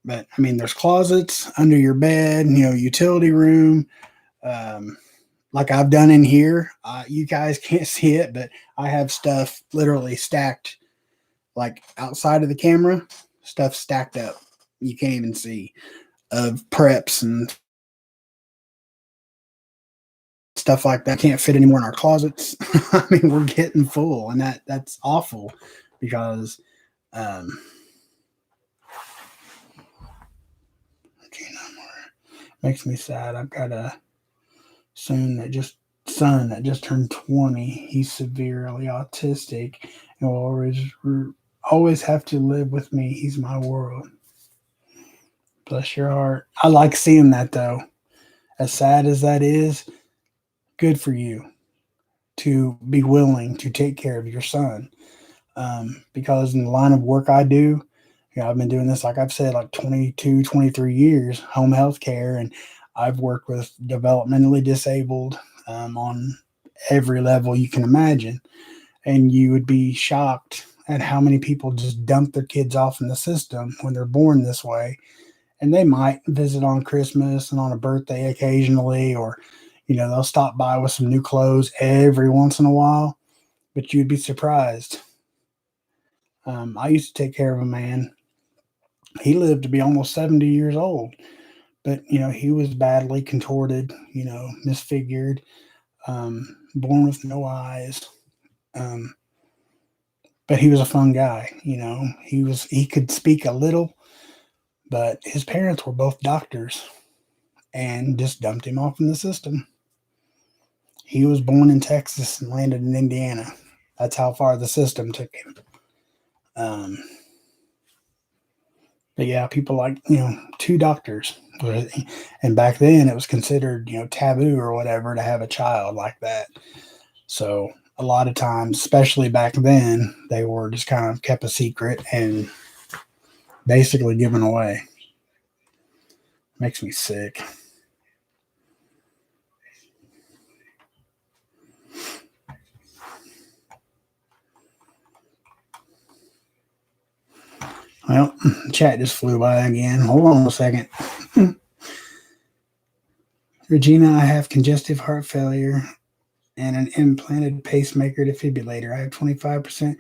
But I mean, there's closets under your bed, utility room. Like I've done in here. You guys can't see it, but I have stuff literally stacked, like outside of the camera, stuff stacked up. You can't even see, of preps and stuff like that. Can't fit anymore in our closets. I mean, we're getting full, and that's awful because makes me sad. I've got a son that just turned 20. He's severely autistic and will always have to live with me. He's my world. Bless your heart. I like seeing that, though. As sad as that is, good for you to be willing to take care of your son. Because in the line of work I do, I've been doing this, like I've said, like 22, 23 years, home health care, and I've worked with developmentally disabled on every level you can imagine. And you would be shocked at how many people just dump their kids off in the system when they're born this way. And they might visit on Christmas and on a birthday occasionally, or, they'll stop by with some new clothes every once in a while, but you'd be surprised. I used to take care of a man. He lived to be almost 70 years old, but, he was badly contorted, misfigured, born with no eyes. But he was a fun guy. He could speak a little, but his parents were both doctors and just dumped him off in the system. He was born in Texas and landed in Indiana. That's how far the system took him. But yeah, people like, two doctors. And back then it was considered, taboo or whatever to have a child like that. So a lot of times, especially back then, they were just kind of kept a secret and basically given away. Makes me sick. Well, chat just flew by again. Hold on a second. Regina, I have congestive heart failure and an implanted pacemaker defibrillator. I have 25%,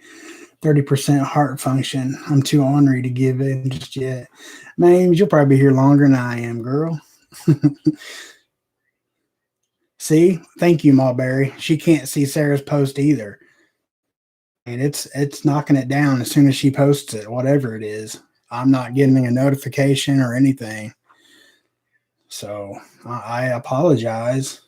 30% heart function. I'm too ornery to give in just yet. Man, you'll probably be here longer than I am, girl. See? Thank you, Mulberry. She can't see Sarah's post either. And it's knocking it down as soon as she posts it, whatever it is. I'm not getting a notification or anything. So I apologize.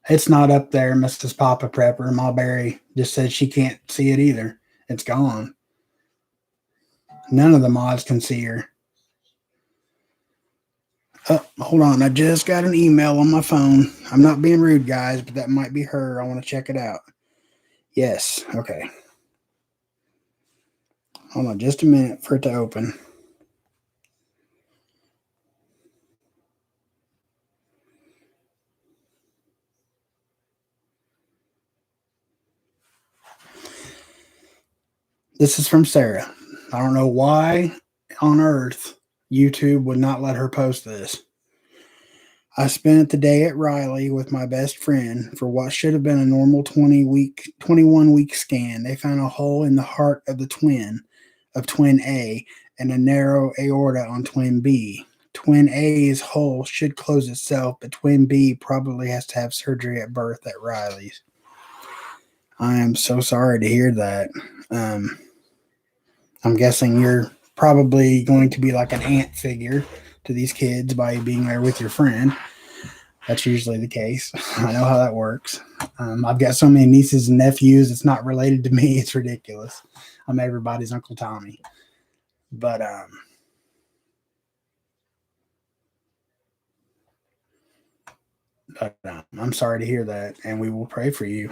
It's not up there, Mrs. Papa Prepper. Mulberry just said she can't see it either. It's gone. None of the mods can see her. Oh, hold on. I just got an email on my phone. I'm not being rude, guys, but that might be her. I want to check it out. Yes. Okay. Hold on just a minute for it to open. This is from Sarah. I don't know why on earth YouTube would not let her post this. I spent the day at Riley with my best friend for what should have been a normal 21 week scan. They found a hole in the heart of twin A and a narrow aorta on twin B. Twin A's hole should close itself, but twin B probably has to have surgery at birth at Riley's. I am so sorry to hear that. I'm guessing you're probably going to be like an aunt figure to these kids by being there with your friend. That's usually the case. I know how that works. I've got so many nieces and nephews. It's not related to me. It's ridiculous. I'm everybody's Uncle Tommy. But I'm sorry to hear that, and we will pray for you.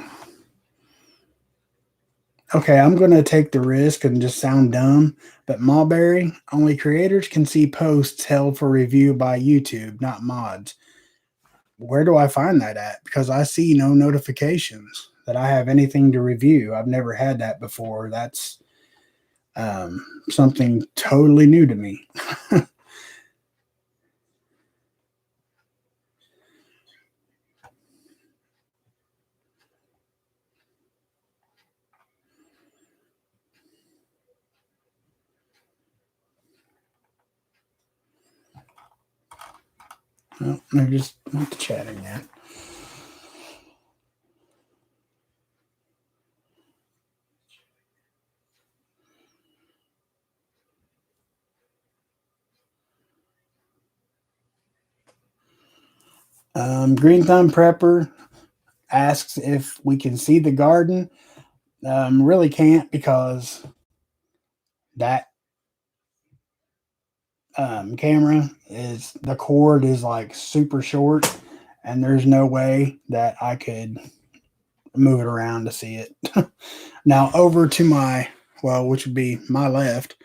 Okay, I'm going to take the risk and just sound dumb, but Mulberry, only creators can see posts held for review by YouTube, not mods. Where do I find that at? Because I see no notifications that I have anything to review. I've never had that before. That's something totally new to me. Well, they're just not chatting yet. Green Thumb Prepper asks if we can see the garden. Really can't, because that camera is, the cord is like super short, and there's no way that I could move it around to see it. Now over to my, well, which would be my left,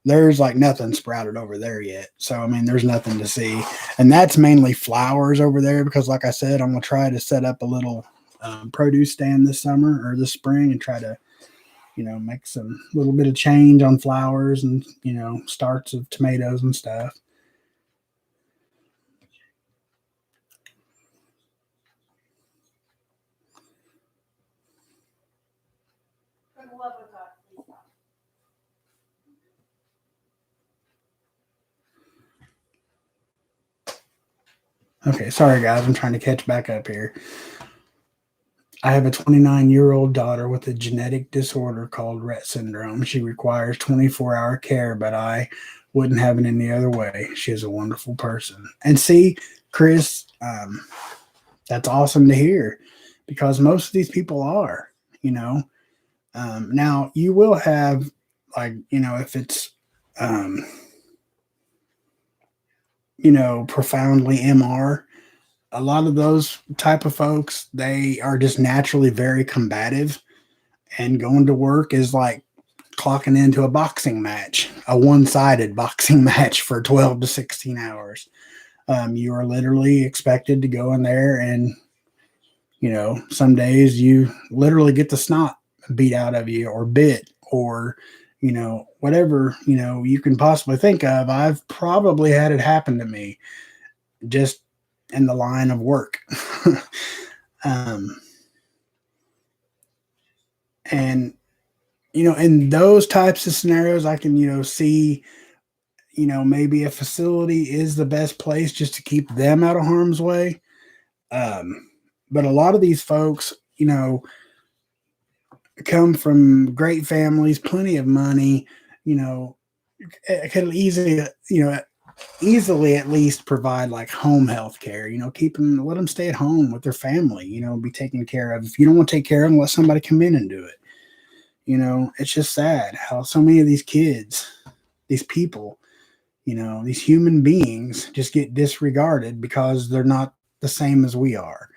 there's like nothing sprouted over there yet. So, I mean, there's nothing to see. And that's mainly flowers over there because, like I said, I'm going to try to set up a little produce stand this summer or this spring and try to, make some little bit of change on flowers and, starts of tomatoes and stuff. Okay, sorry guys, I'm trying to catch back up here. I have a 29-year-old daughter with a genetic disorder called Rett syndrome. She requires 24-hour care, but I wouldn't have it any other way. She is a wonderful person. And see, Chris, that's awesome to hear, because most of these people are, now you will have, like, if it's, profoundly MR, a lot of those type of folks, they are just naturally very combative, and going to work is like clocking into a boxing match, a one-sided boxing match for 12 to 16 hours. You are literally expected to go in there and, some days you literally get the snot beat out of you or bit or, whatever, you can possibly think of. I've probably had it happen to me just in the line of work. And, in those types of scenarios, I can, see, maybe a facility is the best place just to keep them out of harm's way. But a lot of these folks, come from great families, plenty of money, could easily at least provide like home health care, let them stay at home with their family, be taken care of. If you don't want to take care of them, let somebody come in and do it. It's just sad how so many of these kids, these people, these human beings just get disregarded because they're not the same as we are,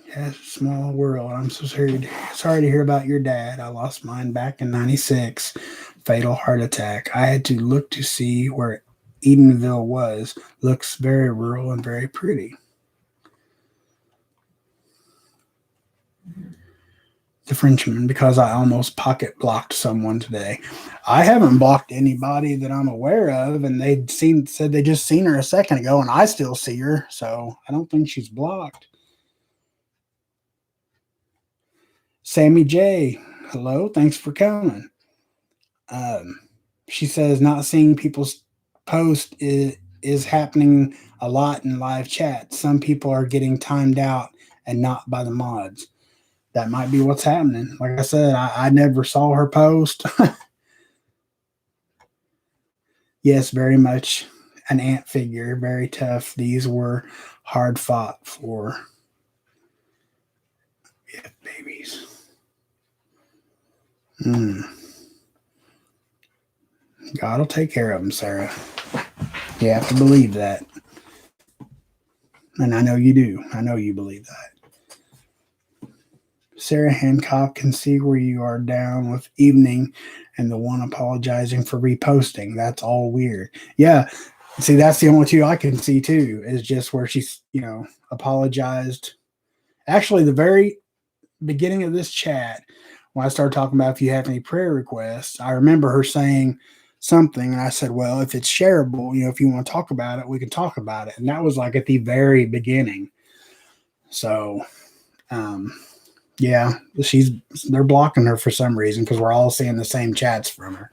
Yeah, small world. I'm so sorry to hear about your dad. I lost mine back in 96. Fatal heart attack. I had to look to see where Edenville was. Looks very rural and very pretty. The Frenchman, because I almost pocket blocked someone today. I haven't blocked anybody that I'm aware of, and said they just seen her a second ago, and I still see her, so I don't think she's blocked. Sammy J, hello, thanks for coming. She says not seeing people's post is happening a lot in live chat. Some people are getting timed out and not by the mods. That might be what's happening. Like I said, I never saw her post. Yes, very much an ant figure, very tough. These were hard fought for. Yeah, babies. God will take care of them, Sarah. You have to believe that. And I know you do. I know you believe that. Sarah Hancock can see where you are down with evening and the one apologizing for reposting. That's all weird. Yeah. See, that's the only two I can see too, is just where she's, apologized. Actually, the very beginning of this chat, when I started talking about if you have any prayer requests, I remember her saying something, and I said, well, if it's shareable, if you want to talk about it, we can talk about it. And that was like at the very beginning. So, yeah, they're blocking her for some reason because we're all seeing the same chats from her.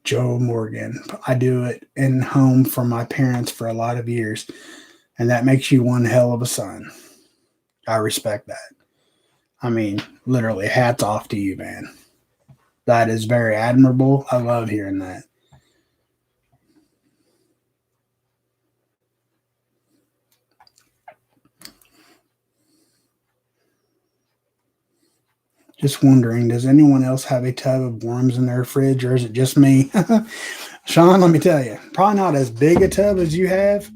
Joe Morgan. I do it in home for my parents for a lot of years, and that makes you one hell of a son. I respect that. I mean, literally, hats off to you, man. That is very admirable. I love hearing that. Just wondering, does anyone else have a tub of worms in their fridge, or is it just me? Sean, let me tell you, probably not as big a tub as you have,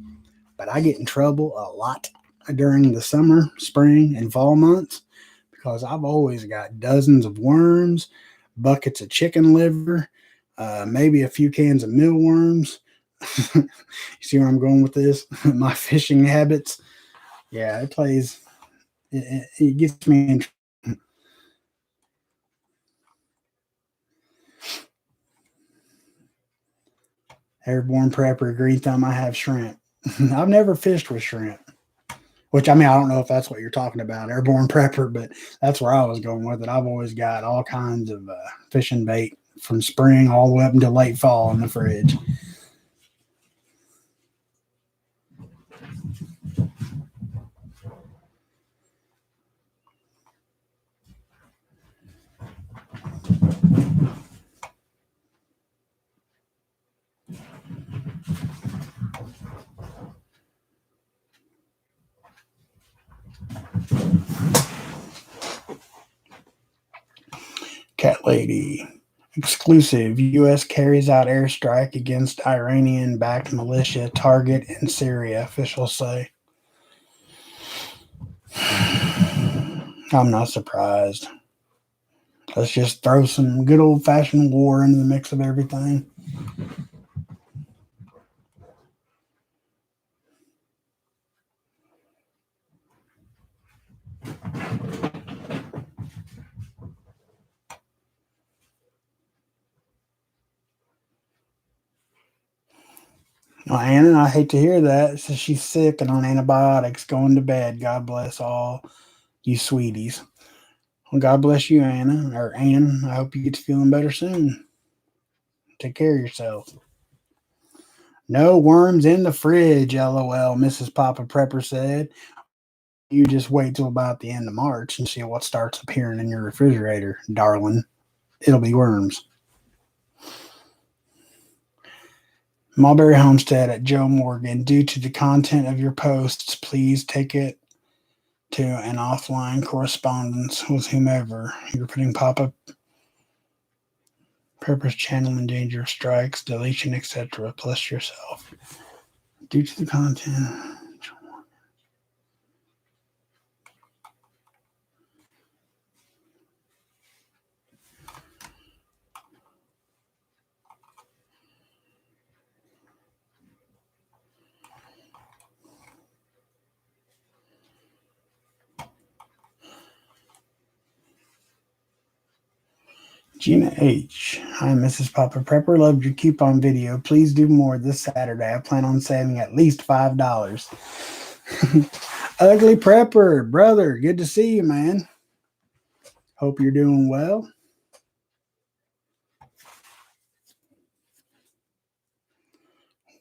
but I get in trouble a lot during the summer, spring, and fall months because I've always got dozens of worms, buckets of chicken liver, maybe a few cans of mealworms. You see where I'm going with this? My fishing habits. Yeah, it gets me in. Airborne prepper, green thumb, I have shrimp. I've never fished with shrimp. Which, I mean, I don't know if that's what you're talking about, airborne prepper, but that's where I was going with it. I've always got all kinds of fishing bait from spring all the way up until late fall in the fridge. Cat Lady. Exclusive. U.S. carries out airstrike against Iranian-backed militia target in Syria, officials say. I'm not surprised. Let's just throw some good old-fashioned war into the mix of everything. Well, Anna, I hate to hear that. So she's sick and on antibiotics, going to bed. God bless all you sweeties. Well, God bless you, Anna, or Ann. I hope you get to feeling better soon. Take care of yourself. No worms in the fridge, lol, Mrs. Papa Prepper said. You just wait till about the end of March and see what starts appearing in your refrigerator, darling. It'll be worms. Mulberry Homestead at Joe Morgan. Due to the content of your posts, please take it to an offline correspondence with whomever. You're putting Papa Prepper's channel in danger of strikes, deletion, etc. Plus yourself. Due to the content. Gina H. Hi, Mrs. Papa Prepper. Loved your coupon video. Please do more this Saturday. I plan on saving at least $5. Ugly Prepper, brother. Good to see you, man. Hope you're doing well.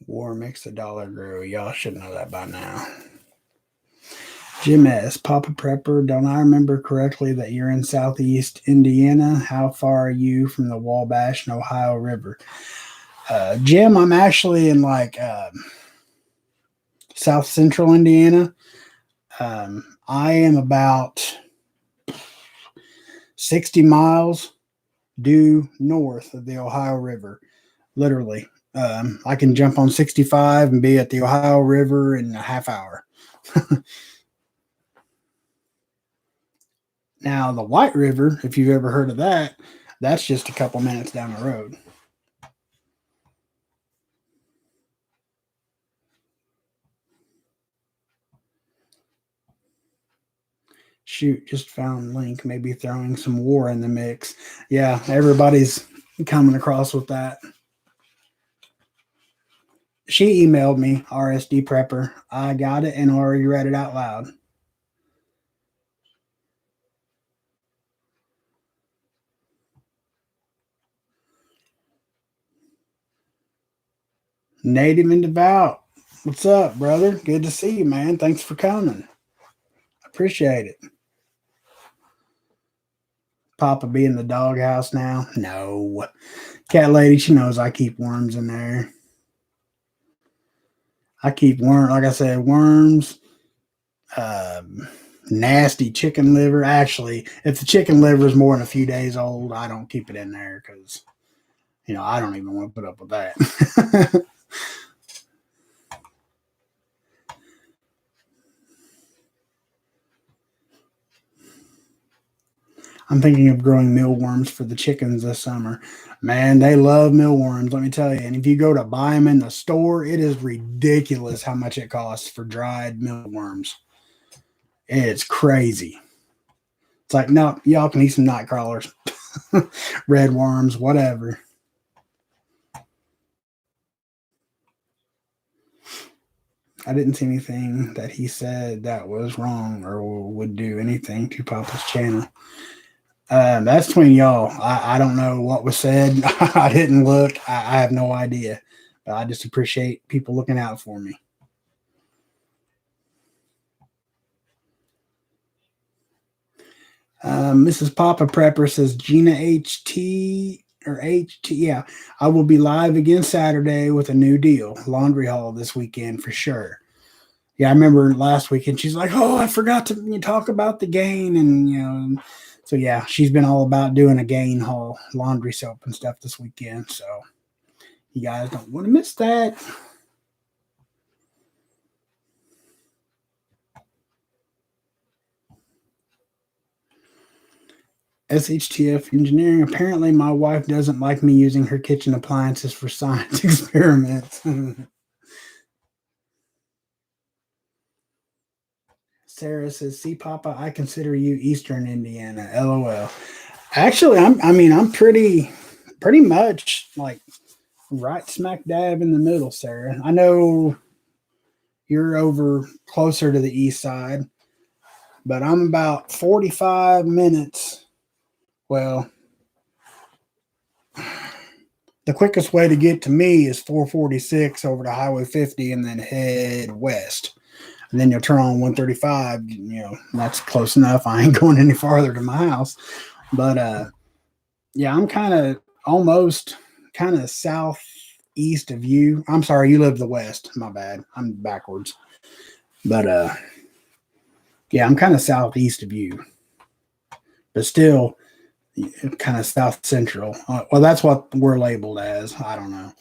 War makes the dollar grow. Y'all should know that by now. Jim S. Papa Prepper, don't I remember correctly that you're in southeast Indiana? How far are you from the Wabash and Ohio River? Jim, I'm actually in south central Indiana. I am about 60 miles due north of the Ohio River, literally. I can jump on 65 and be at the Ohio River in a half hour. Now, the White River, if you've ever heard of that, that's just a couple minutes down the road. Shoot, just found link, maybe throwing some war in the mix. Yeah, everybody's coming across with that. She emailed me, RSD Prepper. I got it and already read it out loud. Native and Devout. What's up, brother? Good to see you, man. Thanks for coming. Appreciate it. Papa be in the doghouse now? No. Cat lady, she knows I keep worms in there. I keep worms, like I said, worms, nasty chicken liver. Actually, if the chicken liver is more than a few days old, I don't keep it in there because, I don't even want to put up with that. I'm thinking of growing mealworms for the chickens this summer. Man, they love mealworms, let me tell you. And if you go to buy them in the store, it is ridiculous how much it costs for dried mealworms. It's crazy. It's like, no, y'all can eat some night crawlers, red worms, whatever. I didn't see anything that he said that was wrong or would do anything to Papa's channel. That's between y'all. I don't know what was said. I didn't look. I have no idea. But I just appreciate people looking out for me. Mrs. Papa Prepper says Gina HT or HT. Yeah, I will be live again Saturday with a new deal. Laundry haul this weekend for sure. Yeah, I remember last weekend she's like, "Oh, I forgot to talk about the gain," and so yeah, she's been all about doing a gain haul, laundry soap and stuff this weekend. So you guys don't want to miss that. SHTF engineering. Apparently, my wife doesn't like me using her kitchen appliances for science experiments. Sarah says, "See, Papa, I consider you Eastern Indiana." LOL. Actually, I'm pretty much like right smack dab in the middle, Sarah. I know you're over closer to the east side, but I'm about 45 minutes. Well, the quickest way to get to me is 446 over to Highway 50 and then head west. And then you'll turn on 135. That's close enough. I ain't going any farther to my house. But yeah, I'm kind of almost kind of southeast of you. I'm sorry, you live the west. My bad. I'm backwards. But yeah, I'm kind of southeast of you. But still kind of south central. Well, that's what we're labeled as. I don't know.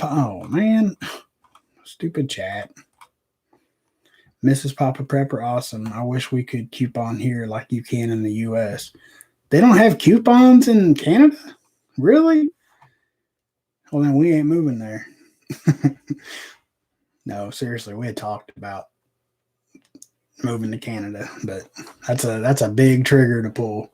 Oh, man. Stupid chat. Mrs. Papa Prepper, awesome. I wish we could coupon here like you can in the U.S. They don't have coupons in Canada? Really? Well, then we ain't moving there. No, seriously, we had talked about moving to Canada, but that's a big trigger to pull.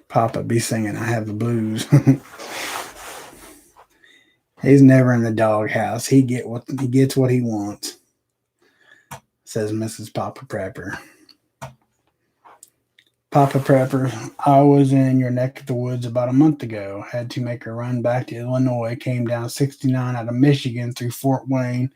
Papa be singing, I have the blues. He's never in the doghouse. He gets what he wants, says Mrs. Papa Prepper. Papa Prepper, I was in your neck of the woods about a month ago. Had to make a run back to Illinois. Came down 69 out of Michigan through Fort Wayne,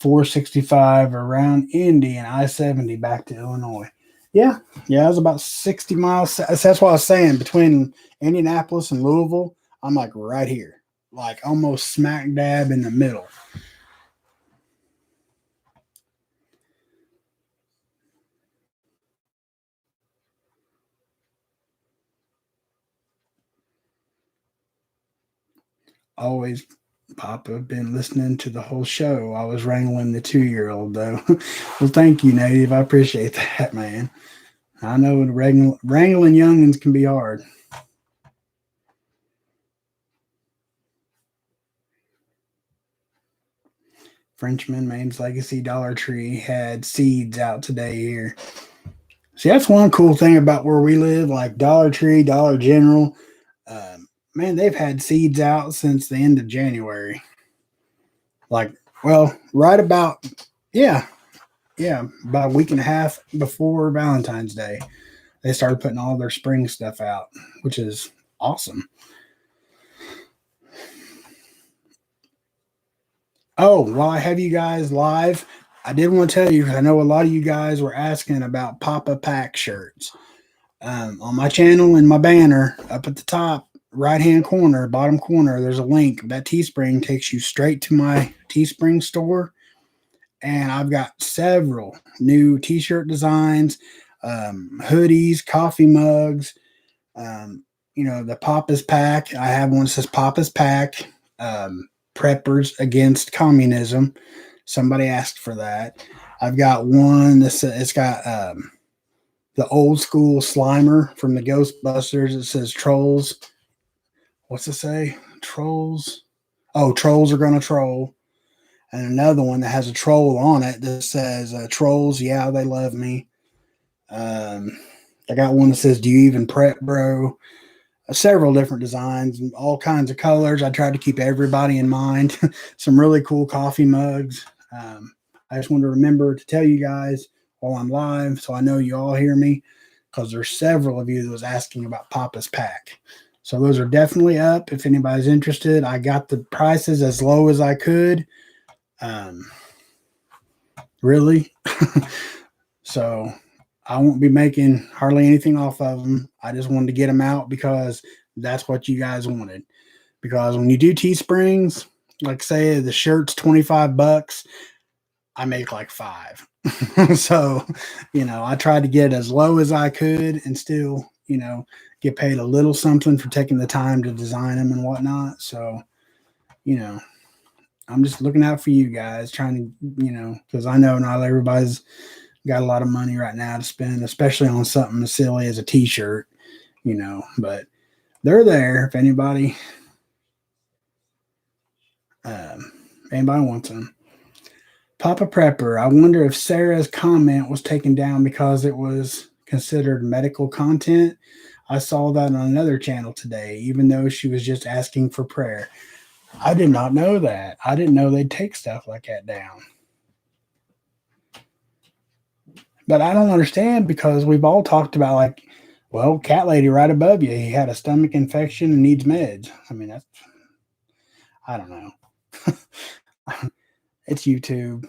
465 around Indy, and I-70 back to Illinois. Yeah, it was about 60 miles. That's what I was saying. Between Indianapolis and Louisville, I'm like right here, like almost smack dab in the middle. Always, Papa, been listening to the whole show. I was wrangling the 2-year-old though. Well, thank you, Native. I appreciate that, man. I know wrangling youngins can be hard. Frenchman, Maine's Legacy Dollar Tree had seeds out today here. See, that's one cool thing about where we live, like Dollar Tree, Dollar General. Man, they've had seeds out since the end of January. Like, well, right about, yeah, about a week and a half before Valentine's Day, they started putting all their spring stuff out, which is awesome. Oh, while I have you guys live, I did want to tell you, because I know a lot of you guys were asking about Papa Pack shirts. On my channel and my banner up at the top right hand corner, bottom corner, there's a link. That Teespring takes you straight to my Teespring store. And I've got several new t-shirt designs, hoodies, coffee mugs, the Papa's Pack. I have one that says Papa's Pack, Preppers Against Communism. Somebody asked for that. I've got one that's it's got the old school Slimer from the Ghostbusters. It says Trolls. What's it say? Trolls. Oh, Trolls are gonna troll. And another one that has a troll on it that says Trolls, yeah, they love me. I got one that says, do you even prep, bro? Several different designs and all kinds of colors. I tried to keep everybody in mind. Some really cool coffee mugs. I just want to remember to tell you guys while I'm live, so I know you all hear me, because there's several of you that was asking about Papa's Pack. So those are definitely up if anybody's interested. I got the prices as low as I could. Really? So I won't be making hardly anything off of them. I just wanted to get them out because that's what you guys wanted. Because when you do Teesprings, like say the shirt's $25, I make like $5. So, I tried to get as low as I could and still, get paid a little something for taking the time to design them and whatnot. So, I'm just looking out for you guys, trying to, because I know not everybody's got a lot of money right now to spend, especially on something as silly as a t-shirt, but they're there if anybody wants them. Papa Prepper, I wonder if Sarah's comment was taken down because it was considered medical content. I saw that on another channel today, even though she was just asking for prayer. I did not know that. I didn't know they'd take stuff like that down. But I don't understand, because we've all talked about, like, well, Cat Lady right above you, he had a stomach infection and needs meds. I mean, I don't know. It's YouTube.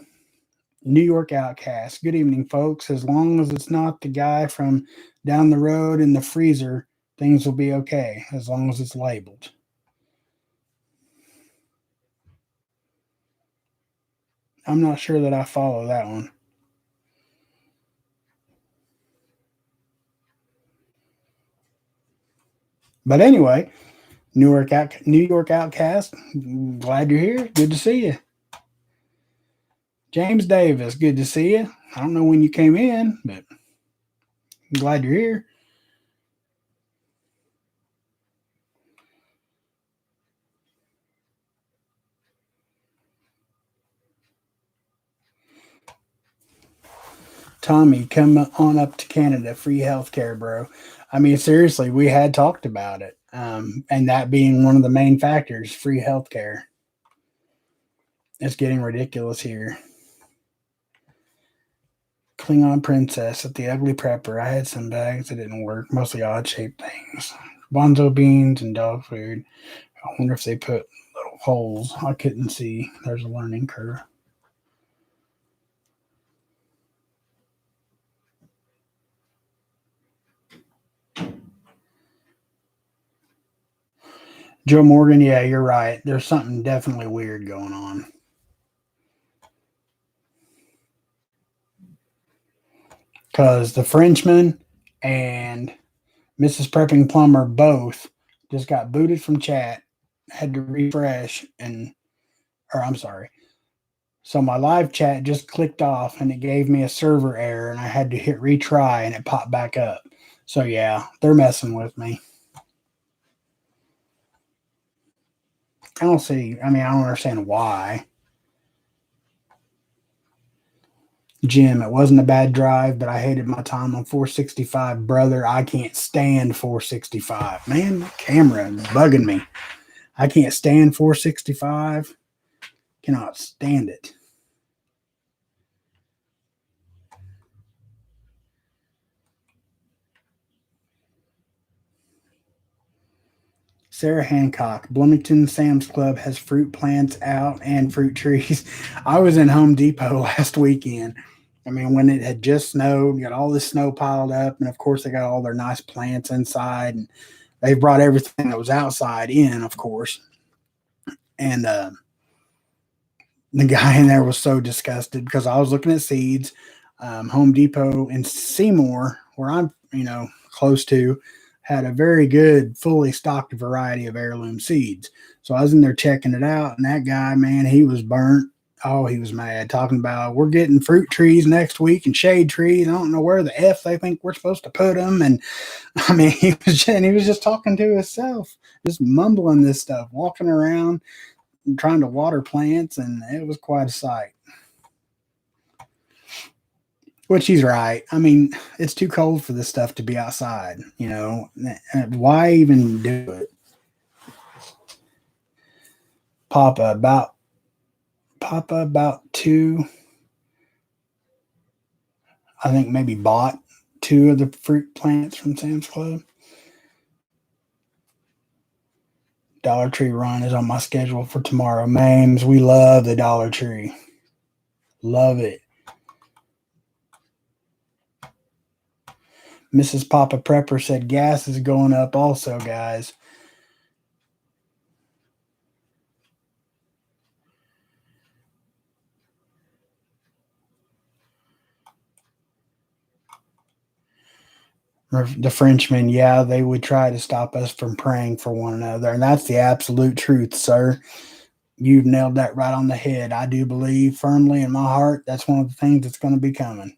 New York Outcast. Good evening, folks. As long as it's not the guy from down the road in the freezer, things will be okay, as long as it's labeled. I'm not sure that I follow that one. But anyway, New York Outcast, glad you're here. Good to see you. James Davis, good to see you. I don't know when you came in, but I'm glad you're here. Tommy, come on up to Canada. Free healthcare, bro. I mean, seriously, we had talked about it. And that being one of the main factors, free healthcare. It's getting ridiculous here. Klingon Princess at the Ugly Prepper. I had some bags that didn't work, mostly odd shaped things. Bonzo beans and dog food. I wonder if they put little holes. I couldn't see. There's a learning curve. Joe Morgan, yeah, you're right. There's something definitely weird going on. Because the Frenchman and Mrs. Prepping Plumber both just got booted from chat, had to refresh, I'm sorry. So my live chat just clicked off and it gave me a server error and I had to hit retry and it popped back up. So yeah, they're messing with me. I don't understand why. Jim, it wasn't a bad drive, but I hated my time on 465. Brother, I can't stand 465. Man, the camera is bugging me. I can't stand 465. Cannot stand it. Sarah Hancock, Bloomington Sam's Club has fruit plants out and fruit trees. I was in Home Depot last weekend. I mean, when it had just snowed, you got all this snow piled up, and of course they got all their nice plants inside, and they brought everything that was outside in, of course. And the guy in there was so disgusted because I was looking at seeds. Home Depot in Seymour, where I'm, close to, had a very good, fully stocked variety of heirloom seeds. So I was in there checking it out, and that guy, man, he was burnt. Oh, he was mad, talking about we're getting fruit trees next week and shade trees. I don't know where the F they think we're supposed to put them. And I mean, he was just talking to himself, just mumbling this stuff, walking around and trying to water plants, and it was quite a sight. Which he's right. I mean, it's too cold for this stuff to be outside, Why even do it? Papa about two, I think maybe bought 2 of the fruit plants from Sam's Club. Dollar Tree run is on my schedule for tomorrow. Mames, we love the Dollar Tree. Love it. Mrs. Papa Prepper said gas is going up also, guys. The Frenchmen, yeah, they would try to stop us from praying for one another. And that's the absolute truth, sir. You've nailed that right on the head. I do believe firmly in my heart that's one of the things that's going to be coming.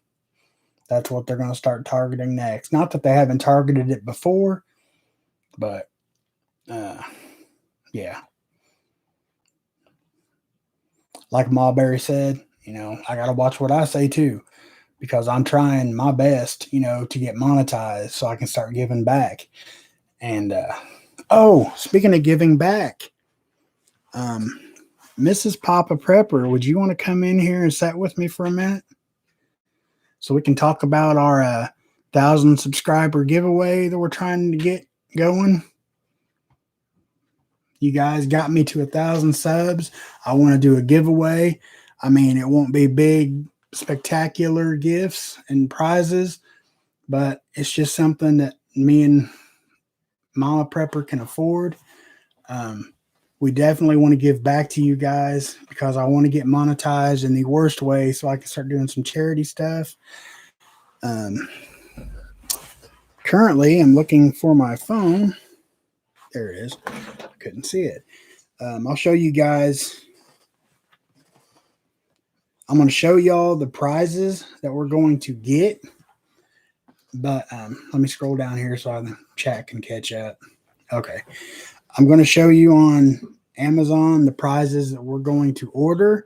That's what they're going to start targeting next. Not that they haven't targeted it before, but yeah. Like Marbury said, I got to watch what I say too, because I'm trying my best, to get monetized so I can start giving back. And, speaking of giving back, Mrs. Papa Prepper, would you want to come in here and sit with me for a minute? So we can talk about our 1,000 subscriber giveaway that we're trying to get going. You guys got me to 1,000 subs. I want to do a giveaway. I mean, it won't be big, spectacular gifts and prizes, but it's just something that me and Mama Prepper can afford. We definitely want to give back to you guys because I want to get monetized in the worst way so I can start doing some charity stuff. Currently, I'm looking for my phone. There it is. I couldn't see it. I'll show you guys. I'm going to show y'all the prizes that we're going to get. But let me scroll down here so the chat can catch up. Okay. I'm going to show you on Amazon the prizes that we're going to order.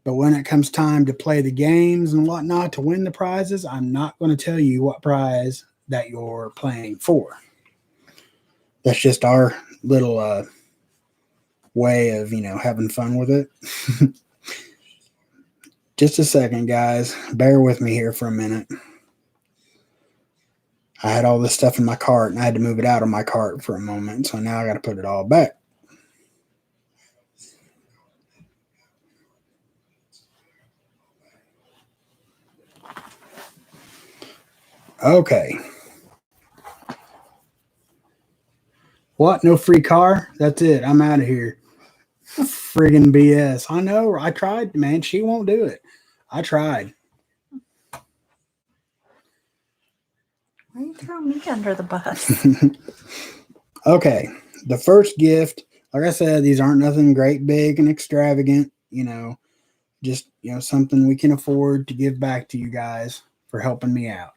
But when it comes time to play the games and whatnot to win the prizes, I'm not going to tell you what prize that you're playing for. That's just our little way of, having fun with it. Just a second, guys. Bear with me here for a minute. I had all this stuff in my cart, and I had to move it out of my cart for a moment, so now I got to put it all back. Okay. What? No free car? That's it. I'm out of here. Friggin' BS. I know. I tried, man. She won't do it. I tried.
Why are you throwing me under the bus?
Okay. The first gift, like I said, these aren't nothing great, big, and extravagant. Just, something we can afford to give back to you guys for helping me out.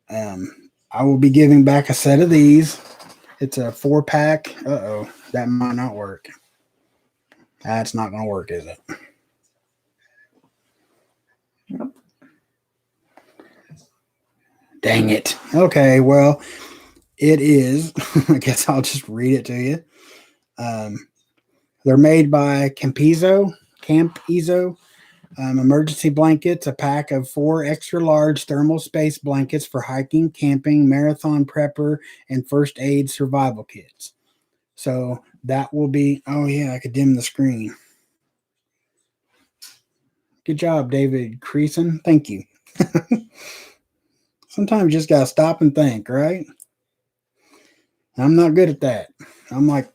I will be giving back a set of these. It's a 4-pack. Uh-oh. That might not work. That's not going to work, is it?
Nope.
Dang it. Okay, well, it is. I guess I'll just read it to you. They're made by Camp Ezo. Emergency blankets, a pack of 4 extra large thermal space blankets for hiking, camping, marathon prepper, and first aid survival kits. So that will be, oh yeah, I could dim the screen. Good job, David Creason. Thank you. Sometimes you just got to stop and think, right? I'm not good at that. I'm like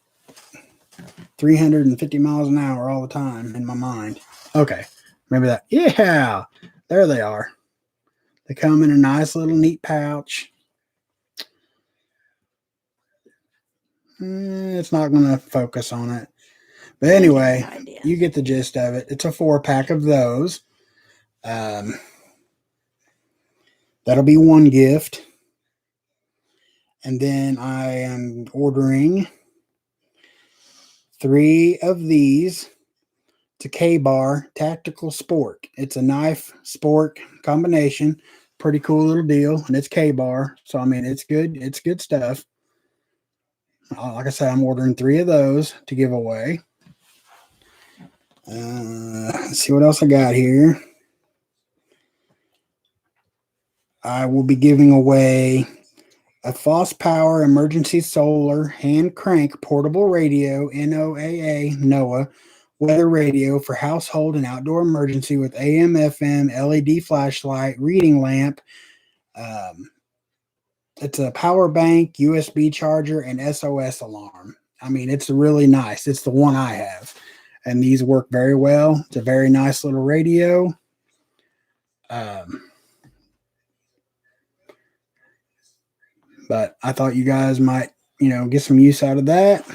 350 miles an hour all the time in my mind. Okay. Remember that? Yeah. There they are. They come in a nice little neat pouch. It's not going to focus on it. But anyway, you get the gist of it. It's a 4-pack of those. That'll be one gift. And then I am ordering 3 of these. It's a K-Bar Tactical Spork. It's a knife spork combination. Pretty cool little deal. And it's K-Bar. So, I mean, it's good. It's good stuff. Like I said, I'm ordering 3 of those to give away. Let's see what else I got here. I will be giving away a Foss Power Emergency Solar Hand Crank Portable Radio, NOAA weather radio for household and outdoor emergency with AM, FM, LED flashlight, reading lamp. It's a power bank, USB charger, and SOS alarm. I mean, it's really nice. It's the one I have. And these work very well. It's a very nice little radio. But I thought you guys might, get some use out of that.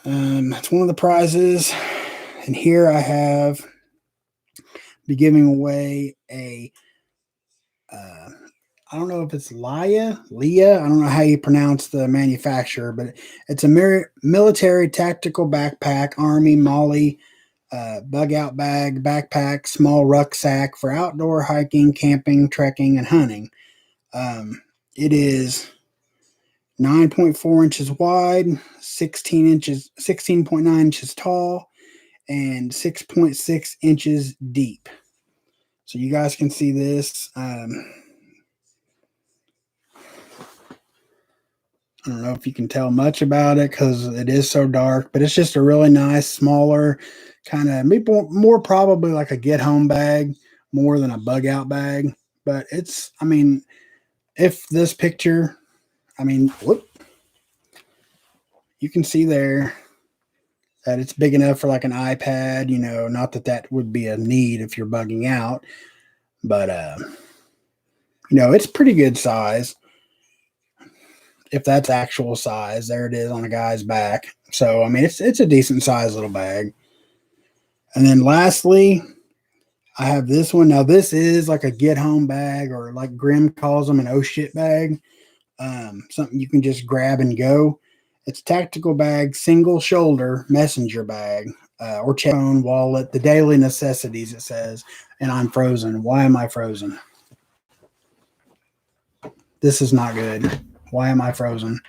That's one of the prizes. And here I have be giving away a I don't know if it's Leah. I don't know how you pronounce the manufacturer, but it's a military tactical backpack, Army Molly bug out bag, backpack, small rucksack for outdoor hiking, camping, trekking, and hunting. It is 9.4 inches wide, 16.9 inches tall, and 6.6 inches deep. So you guys can see this. I don't know if you can tell much about it because it is so dark, but it's just a really nice, smaller, kind of maybe more probably like a get home bag more than a bug out bag. But it's, I mean, if this picture, whoop, you can see there that it's big enough for like an iPad, not that would be a need if you're bugging out, but, it's pretty good size. If that's actual size, there it is on a guy's back. So, I mean, it's a decent sized little bag. And then lastly, I have this one. Now, this is like a get home bag, or like Grim calls them, an oh shit bag. Something you can just grab and go. It's a tactical bag, single shoulder messenger bag. or check phone, wallet, the daily necessities, it says, and I'm frozen. Why am I frozen? This is not good. Why am I frozen?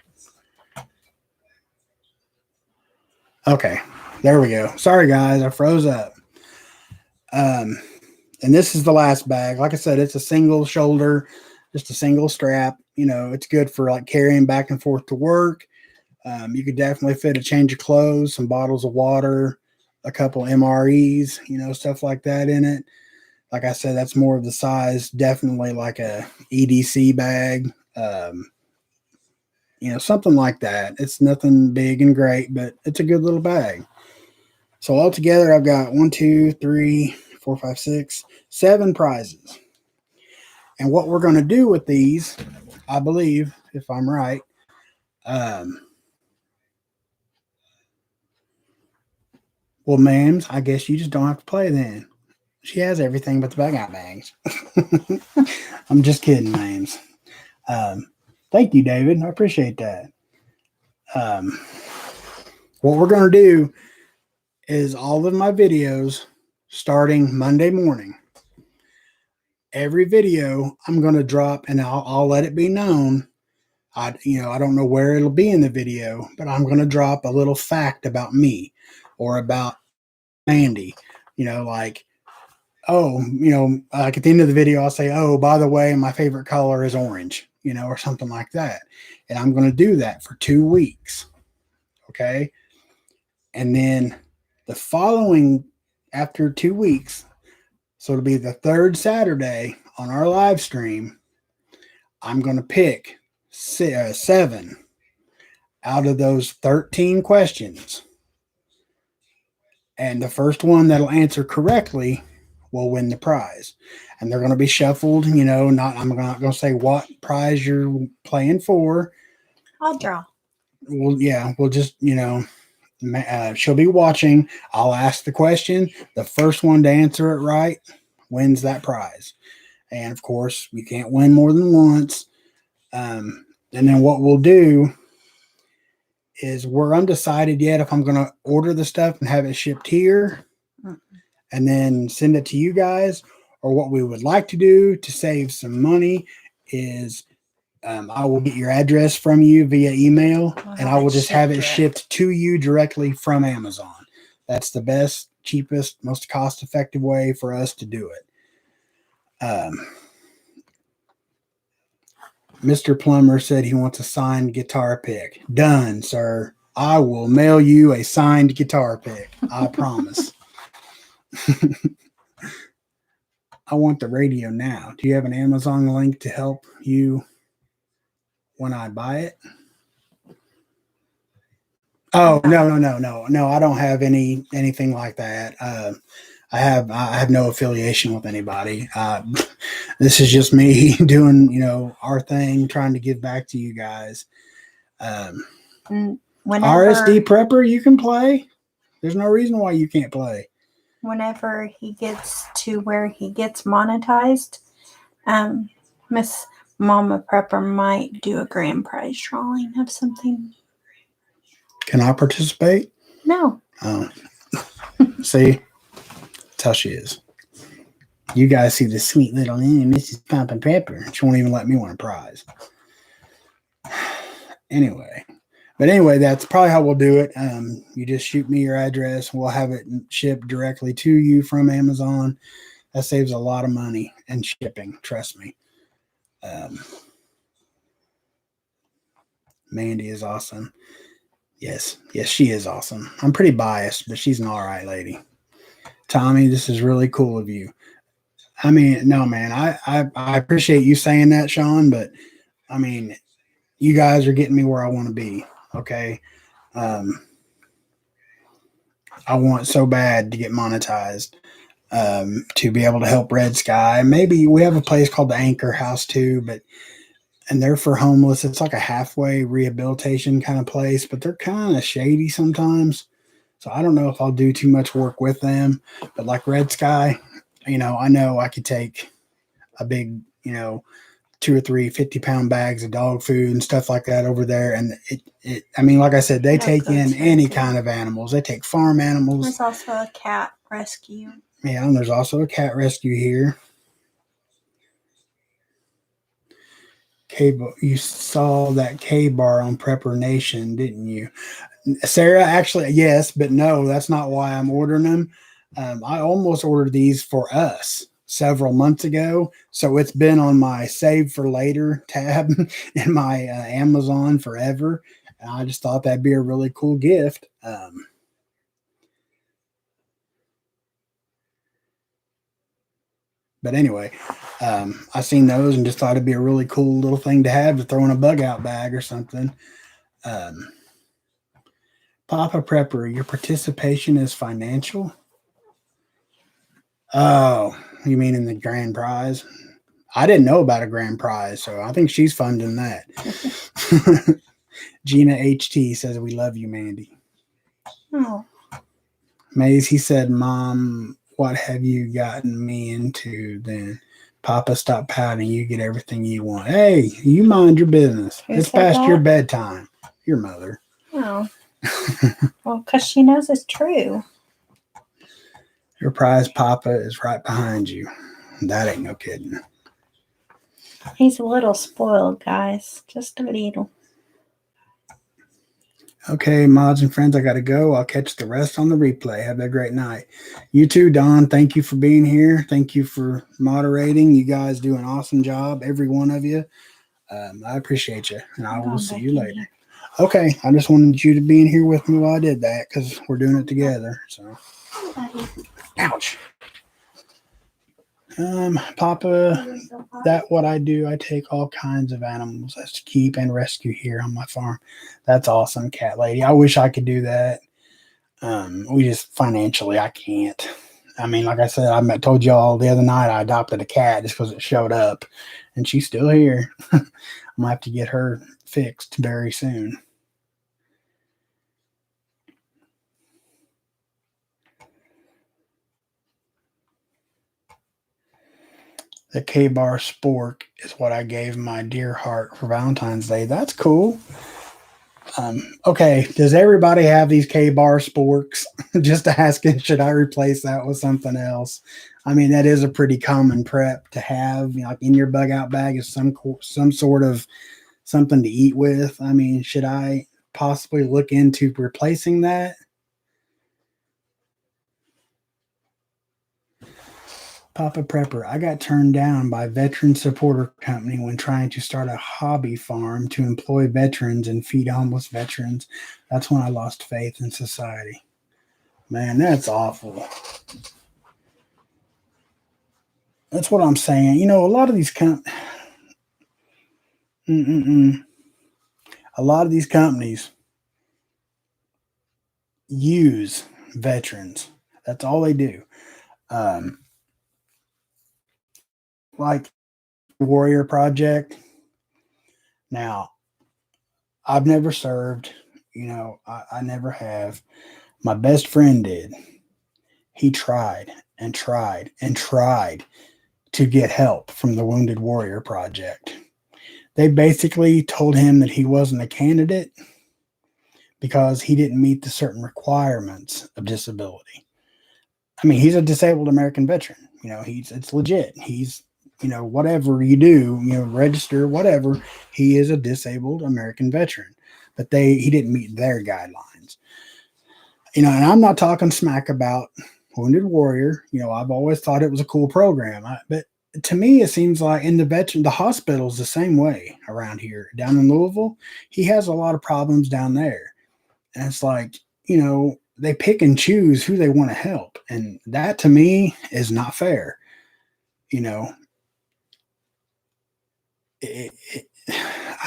Okay, there we go. Sorry, guys, I froze up. And this is the last bag. Like I said, it's a single shoulder, just a single strap. You know, it's good for like carrying back and forth to work. You could definitely fit a change of clothes, some bottles of water, a couple MREs, you know, stuff like that in it. Like I said, that's more of the size, definitely like a EDC bag, you know, something like that. It's nothing big and great, but it's a good little bag. So altogether, I've got 1, 2, 3, 4, 5, 6, 7 prizes. And what we're going to do with these, I believe, if I'm right, well, ma'ams, I guess you just don't have to play then. She has everything but the bag out bags. I'm just kidding, ma'ams. Thank you, David. I appreciate that. What we're going to do is all of my videos starting Monday morning. Every video I'm going to drop, and I'll let it be known. I don't know where it'll be in the video, but I'm going to drop a little fact about me or about Mandy. You know, like, oh, you know, like at the end of the video, I'll say, oh, by the way, my favorite color is orange, you know, or something like that. And I'm going to do that for 2 weeks. Okay. And then the following, after 2 weeks, so it'll be the third Saturday on our live stream, I'm going to pick 7 out of those 13 questions. And the first one that'll answer correctly will win the prize. And they're going to be shuffled, you know, I'm not going to say what prize you're playing for.
I'll draw.
Well, yeah, we'll just, you know, she'll be watching. I'll ask the question. The first one to answer it right wins that prize. And of course, you can't win more than once. And then what we'll do is we're undecided yet if I'm going to order the stuff and have it shipped here and then send it to you guys, or what we would like to do to save some money is I will get your address from you via email, and I will just have it shipped to you directly from Amazon. That's the best, cheapest, most cost-effective way for us to do it. Mr. Plummer said he wants a signed guitar pick. Done, sir. I will mail you a signed guitar pick. I promise. I want the radio now. Do you have an Amazon link to help you when I buy it? Oh, no. I don't have anything like that. I have no affiliation with anybody. This is just me doing, you know, our thing, trying to give back to you guys. RSD Prepper, you can play. There's no reason why you can't play.
Whenever he gets to where he gets monetized, Miss Mama Prepper might do a grand prize drawing of something.
Can I participate?
No.
Oh. See? That's how she is. You guys see this sweet little Mrs. Pump and Pepper. She won't even let me win a prize. Anyway, that's probably how we'll do it. You just shoot me your address. We'll have it shipped directly to you from Amazon. That saves a lot of money and shipping. Trust me. Mandy is awesome. Yes, she is awesome. I'm pretty biased, but she's an all right lady. Tommy, this is really cool of you. I mean, no, man, I appreciate you saying that, Sean, but I mean, you guys are getting me where I want to be. Okay. I want so bad to get monetized, to be able to help Red Sky. Maybe we have a place called the Anchor House too, and they're for homeless. It's like a halfway rehabilitation kind of place, but they're kind of shady sometimes. So I don't know if I'll do too much work with them, but like Red Sky, you know I could take a big, you know, 2 or 3 50-pound bags of dog food and stuff like that over there. And I mean, like I said, they take in any kind of animals. They take farm animals.
There's also a cat rescue.
Yeah, and there's also a cat rescue here. You saw that K-bar on Prepper Nation, didn't you? Sarah, actually, yes, but no, that's not why I'm ordering them. I almost ordered these for us several months ago, so it's been on my save for later tab in my Amazon forever. And I just thought that'd be a really cool gift. But anyway, I seen those and just thought it'd be a really cool little thing to have to throw in a bug out bag or something. Papa Prepper, your participation is financial? Oh, you mean in the grand prize? I didn't know about a grand prize, so I think she's funding that. Gina HT says, we love you, Mandy.
Oh.
Maze, he said, Mom, what have you gotten me into then? Papa, stop pouting. You get everything you want. Hey, you mind your business.
Who
It's
said
past
that?
your bedtime. Your mother.
Oh. Well, because she knows it's true.
Your prize, Papa, is right behind you. That ain't no kidding.
He's a little spoiled, guys. Just a little.
Okay, mods and friends, I got to go. I'll catch the rest on the replay. Have a great night. You too, Don. Thank you for being here. Thank you for moderating. You guys do an awesome job, every one of you. I appreciate you, and I will see you later. Okay, I just wanted you to be in here with me while I did that because we're doing it together. So, ouch. Papa, that what I do. I take all kinds of animals to keep and rescue here on my farm. That's awesome, cat lady. I wish I could do that. We just financially, I can't. I mean, like I said, I told y'all the other night I adopted a cat just because it showed up, and she's still here. I'm gonna have to get her fixed very soon. The K-Bar Spork is what I gave my dear heart for Valentine's Day. That's cool. Okay, does everybody have these K-Bar Sporks? Just asking, should I replace that with something else? I mean, that is a pretty common prep to have. You know, like in your bug out bag is some sort of something to eat with. I mean, should I possibly look into replacing that? Papa Prepper, I got turned down by Veteran Supporter Company when trying to start a hobby farm to employ veterans and feed homeless veterans. That's when I lost faith in society. Man, that's awful. That's what I'm saying. You know, a lot of these a lot of these companies use veterans. That's all they do. Like Warrior Project. Now, I've never served. You know, I never have. My best friend did. He tried and tried and tried to get help from the Wounded Warrior Project. They basically told him that he wasn't a candidate because he didn't meet the certain requirements of disability. I mean, he's a disabled American veteran. You know, it's legit. He's, you know, whatever you do, you know, register, whatever, he is a disabled American veteran. But he didn't meet their guidelines. You know, and I'm not talking smack about Wounded Warrior. You know, I've always thought it was a cool program. But to me, it seems like the hospital's the same way around here. Down in Louisville, he has a lot of problems down there. And it's like, you know, they pick and choose who they want to help. And that to me is not fair. You know, I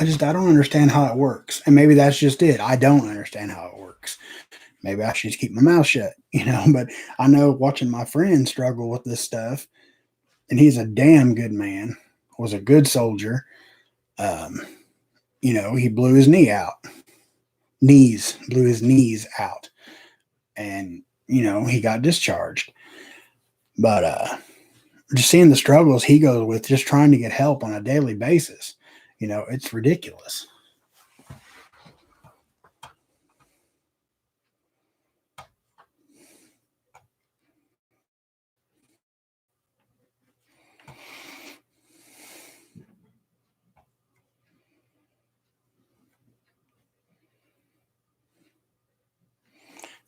don't understand how it works. And maybe that's just it. I don't understand how it works. Maybe I should just keep my mouth shut, you know, but I know watching my friend struggle with this stuff, and he's a damn good man, was a good soldier. You know, he blew his knees out. And, you know, he got discharged. But just seeing the struggles he goes with just trying to get help on a daily basis. It's ridiculous.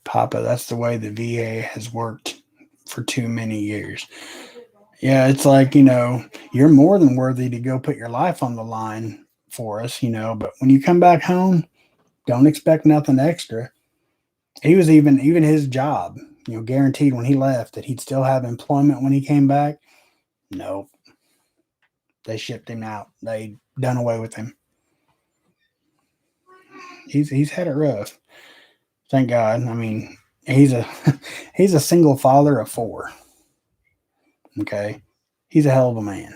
Papa, that's the way the VA has worked for too many years. Yeah, it's like, you're more than worthy to go put your life on the line for us, but when you come back home, don't expect nothing extra. He was even his job, guaranteed when he left that he'd still have employment when he came back. No, they shipped him out. They done away with him. He's had it rough. Thank God. I mean, he's a he's a single father of 4. Okay. He's a hell of a man.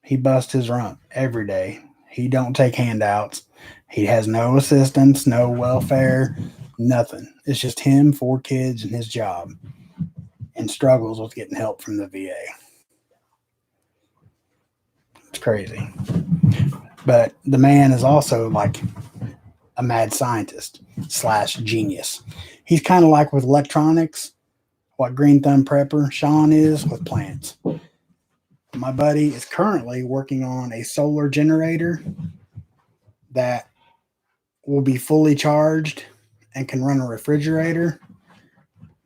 He busts his rump every day. He don't take handouts. He has no assistance, no welfare, nothing. It's just him, 4 kids, and his job, and struggles with getting help from the VA. It's crazy. But the man is also like a mad scientist / genius. He's kind of like with electronics, what Green Thumb Prepper Sean is with plants. My buddy is currently working on a solar generator that will be fully charged and can run a refrigerator,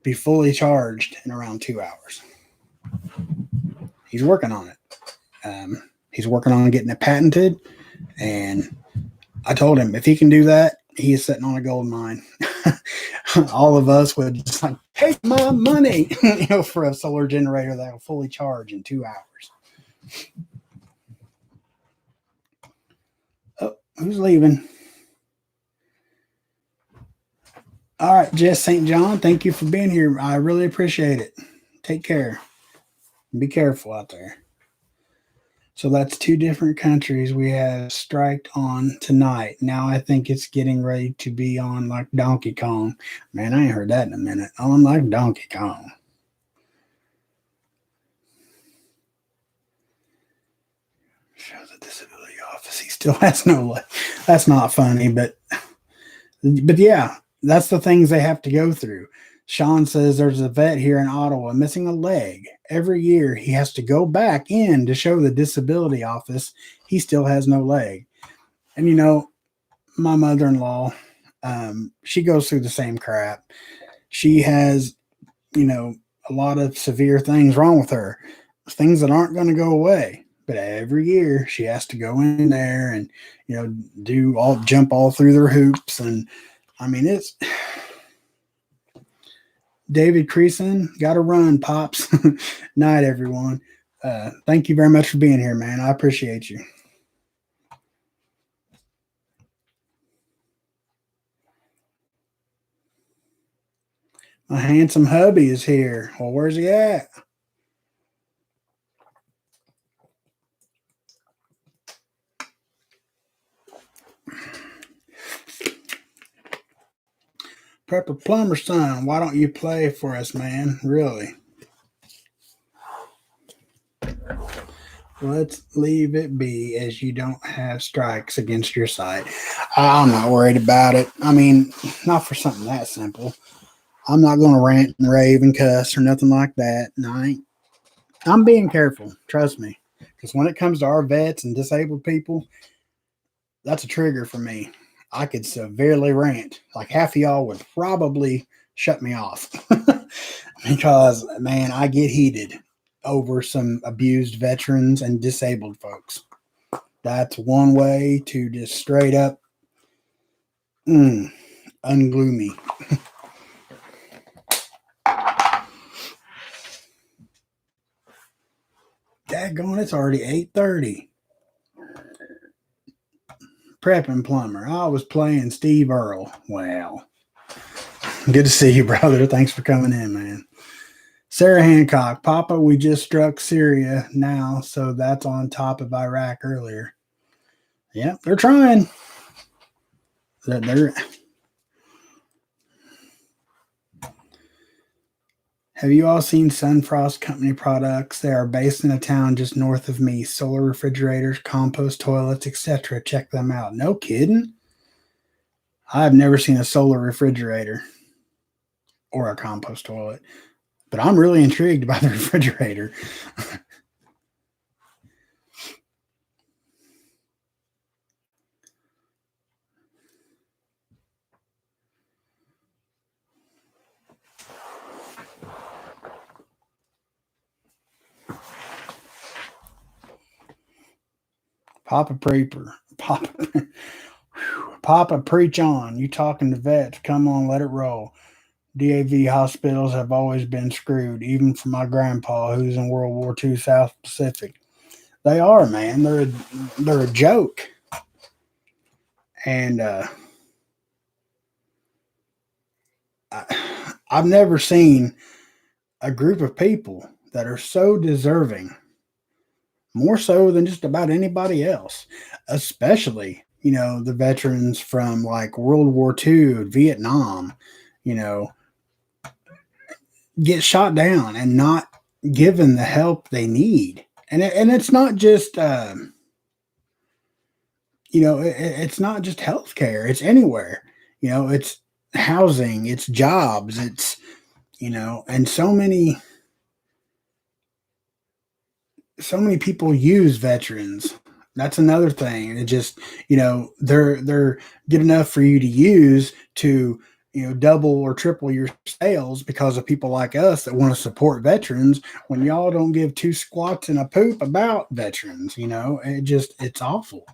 be fully charged in around 2 hours. He's working on it. He's working on getting it patented, and I told him if he can do that, he is sitting on a gold mine. All of us would just like, take my money, for a solar generator that will fully charge in 2 hours. Oh, who's leaving? All right, Jess St. John, thank you for being here. I really appreciate it. Take care. Be careful out there. So that's 2 different countries we have striked on tonight. Now I think it's getting ready to be on like Donkey Kong. Man, I ain't heard that in a minute. On like Donkey Kong. Show the disability office. He still has no. That's not funny, but yeah, that's the things they have to go through. Sean says there's a vet here in Ottawa missing a leg. Every year he has to go back in to show the disability office he still has no leg. And my mother-in-law, she goes through the same crap. She has, a lot of severe things wrong with her, things that aren't going to go away. But every year she has to go in there and, jump all through their hoops. And I mean, it's David Creason, got to run, Pops. Night, everyone. Thank you very much for being here, man. I appreciate you. My handsome hubby is here. Well, where's he at? Prepper Plumber son, why don't you play for us, man? Really? Let's leave it be, as you don't have strikes against your side. I'm not worried about it. I mean, not for something that simple. I'm not going to rant and rave and cuss or nothing like that. No, I'm being careful. Trust me. Because when it comes to our vets and disabled people, that's a trigger for me. I could severely rant. Like half of y'all would probably shut me off. Because, man, I get heated over some abused veterans and disabled folks. That's one way to just straight up unglue me. Daggone, it's already 8:30. Prepping Plumber. I was playing Steve Earle. Wow. Good to see you, brother. Thanks for coming in, man. Sarah Hancock. Papa, we just struck Syria now, so that's on top of Iraq earlier. Yeah, they're trying. Have you all seen Sunfrost Company products? They are based in a town just north of me. Solar refrigerators, compost toilets, etc. Check them out. No kidding. I've never seen a solar refrigerator or a compost toilet, but I'm really intrigued by the refrigerator. Papa Preaper. Papa, preach on. You talking to vets. Come on, let it roll. DAV hospitals have always been screwed, even for my grandpa who's in World War II South Pacific. They are, man. They're a joke. And I've never seen a group of people that are so deserving, more so than just about anybody else, especially, the veterans from like World War II, Vietnam, you know, get shot down and not given the help they need. And it's not just, it's not just healthcare, it's anywhere, it's housing, it's jobs, it's, and so many people use veterans. That's another thing. And it just, they're good enough for you to use to, double or triple your sales because of people like us that want to support veterans when y'all don't give two squats and a poop about veterans. It's awful.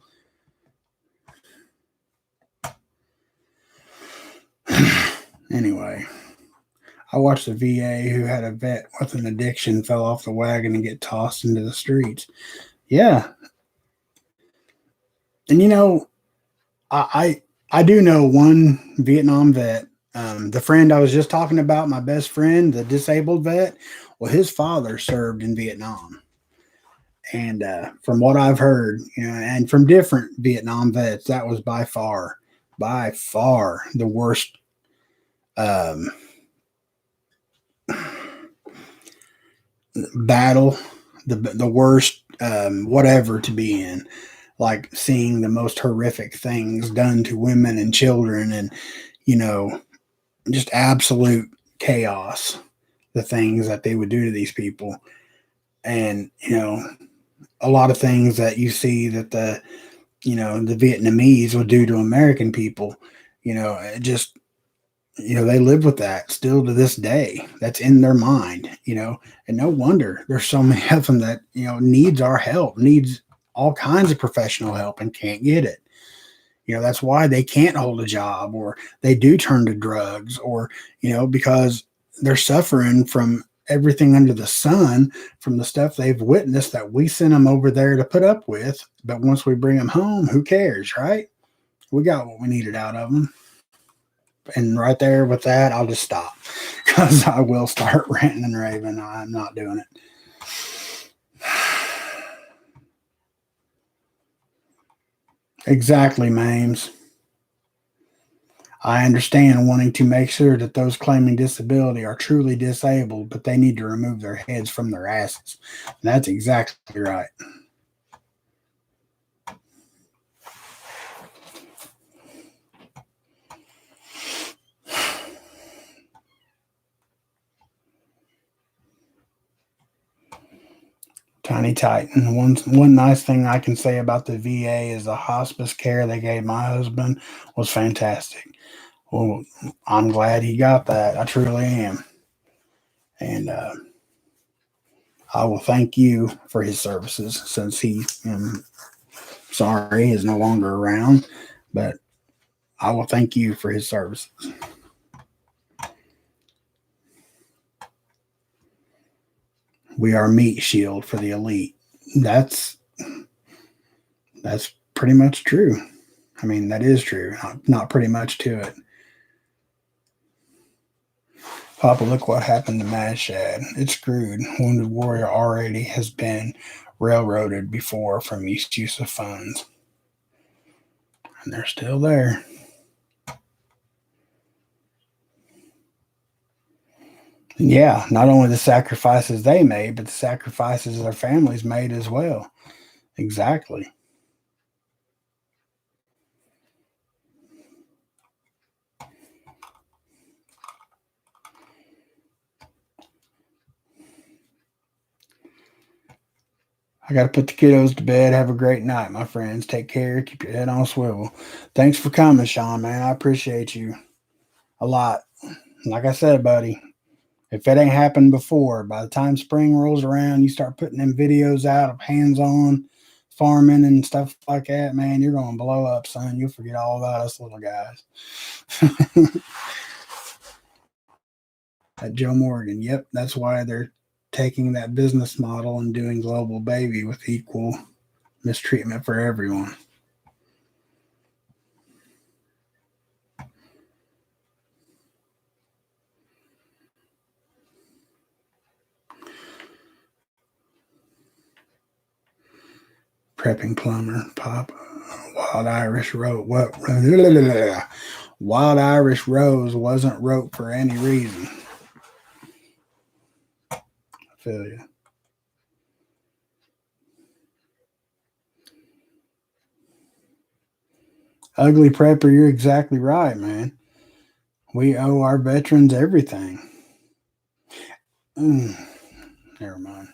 Anyway, I watched a VA who had a vet with an addiction fell off the wagon and get tossed into the streets. Yeah. And I do know one Vietnam vet. The friend I was just talking about, my best friend, the disabled vet, well, his father served in Vietnam. And from what I've heard, and from different Vietnam vets, that was by far the worst um, battle, the worst whatever to be in, like seeing the most horrific things done to women and children, and just absolute chaos, the things that they would do to these people. And a lot of things that you see that the Vietnamese would do to American people, it just, they live with that still to this day. That's in their mind, and no wonder there's so many of them that, needs our help, needs all kinds of professional help and can't get it. That's why they can't hold a job, or they do turn to drugs, or, because they're suffering from everything under the sun, from the stuff they've witnessed that we sent them over there to put up with. But once we bring them home, who cares, right? We got what we needed out of them. And right there with that, I'll just stop because I will start ranting and raving. I'm not doing it. Exactly, Mames. I understand wanting to make sure that those claiming disability are truly disabled, but they need to remove their heads from their asses. And that's exactly right. Tiny Titan. One nice thing I can say about the VA is the hospice care they gave my husband was fantastic. Well, I'm glad he got that. I truly am. And I will thank you for his services since he, sorry, is no longer around. But I will thank you for his services. We are meat shield for the elite. That's pretty much true. I mean, that is true. Not pretty much to it. Papa, look what happened to Mad Shad. It's screwed. Wounded Warrior already has been railroaded before for misuse of funds. And they're still there. Yeah, not only the sacrifices they made, but the sacrifices their families made as well. Exactly. I got to put the kiddos to bed. Have a great night, my friends. Take care. Keep your head on a swivel. Thanks for coming, Sean, man. I appreciate you a lot. Like I said, buddy, if it ain't happened before, by the time spring rolls around, you start putting them videos out of hands-on farming and stuff like that, man, you're going to blow up, son. You'll forget all about us little guys. At Joe Morgan. Yep, that's why they're taking that business model and doing Global Baby with equal mistreatment for everyone. Prepping plumber, pop, wild Irish rose. What? Wild Irish rose wasn't wrote for any reason. I feel you. Ugly Prepper, you're exactly right, man. We owe our veterans everything. Never mind.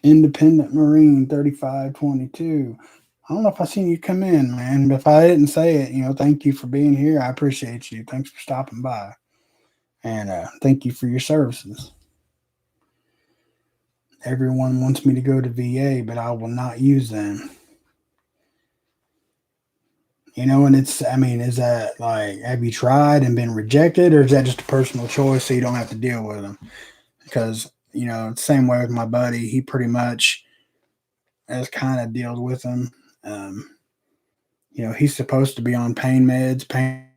Independent Marine 3522. I don't know if I seen you come in, man. If I didn't say it, thank you for being here. I appreciate you. Thanks for stopping by. And thank you for your services. Everyone wants me to go to VA, but I will not use them. And is that like, have you tried and been rejected, or is that just a personal choice so you don't have to deal with them? Because, same way with my buddy, he pretty much has kind of dealt with them. He's supposed to be on pain meds, pain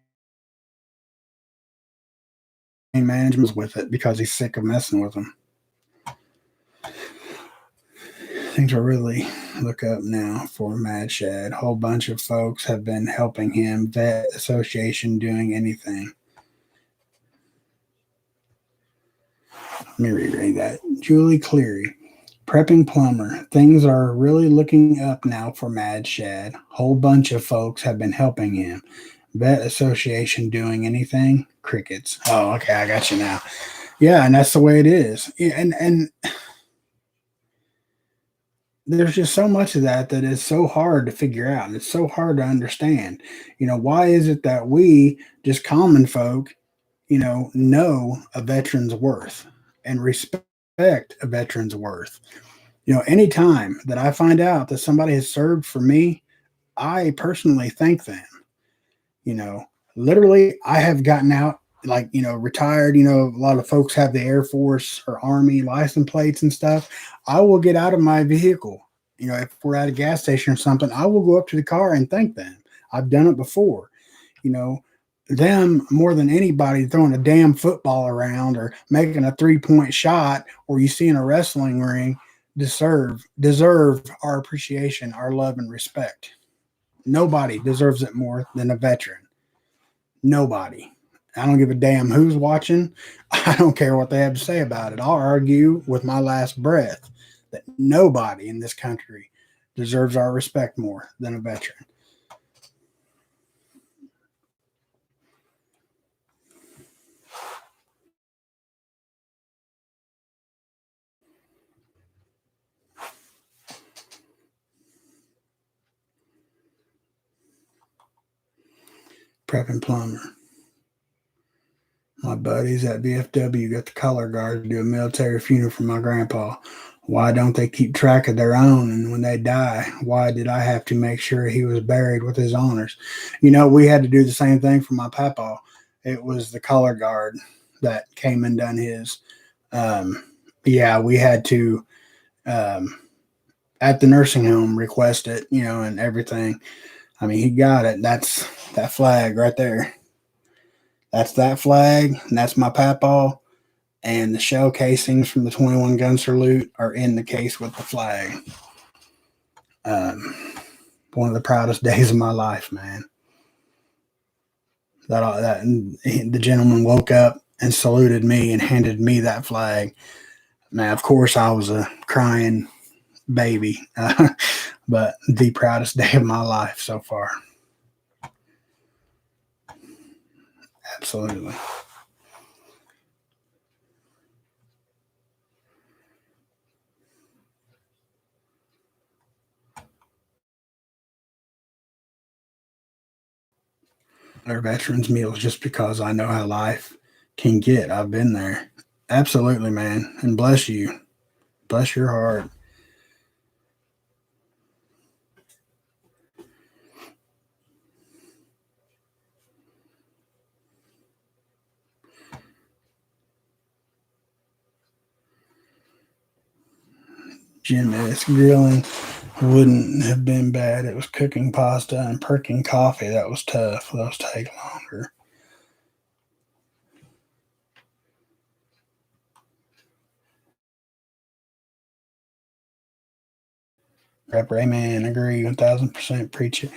management with it because he's sick of messing with them. Things will really look up now for Mad Shad. A whole bunch of folks have been helping him. Vet Association doing anything. Let me reread that. Julie Cleary. Prepping plumber. Things are really looking up now for Mad Shad. Whole bunch of folks have been helping him. Vet Association doing anything? Crickets. Oh, okay, I got you now. Yeah, and that's the way it is. Yeah, and there's just so much of that is so hard to figure out, and it's so hard to understand. Why is it that we, just common folk, know a veteran's worth and respect a veteran's worth? Anytime that I find out that somebody has served for me, I personally thank them. Literally, I have gotten out, like, retired. A lot of folks have the Air Force or Army license plates and stuff. I will get out of my vehicle. If we're at a gas station or something, I will go up to the car and thank them. I've done it before. Them more than anybody throwing a damn football around or making a 3-point shot, or you see in a wrestling ring, deserve our appreciation, our love, and respect. Nobody deserves it more than a veteran. Nobody. I don't give a damn who's watching. I don't care what they have to say about it. I'll argue with my last breath that nobody in this country deserves our respect more than a veteran. Prepping plumber. My buddies at VFW got the color guard to do a military funeral for my grandpa. Why don't they keep track of their own? And when they die, why did I have to make sure he was buried with his honors? We had to do the same thing for my papa. It was the color guard that came and done his. We had to, at the nursing home, request it, and everything. He got it. That's that flag right there. That's that flag, and that's my papaw. and the shell casings from the 21 gun salute are in the case with the flag. One of the proudest days of my life, man. That the gentleman woke up and saluted me and handed me that flag. Now, of course, I was a crying baby, but the proudest day of my life so far. Absolutely. Their veterans meals just because I know how life can get. I've been there. Absolutely, man. And bless you. Bless your heart. Jim S. Grilling wouldn't have been bad. It was cooking pasta and perking coffee that was tough. Those take longer. Prepper, amen. Agree 1000%. Preach it.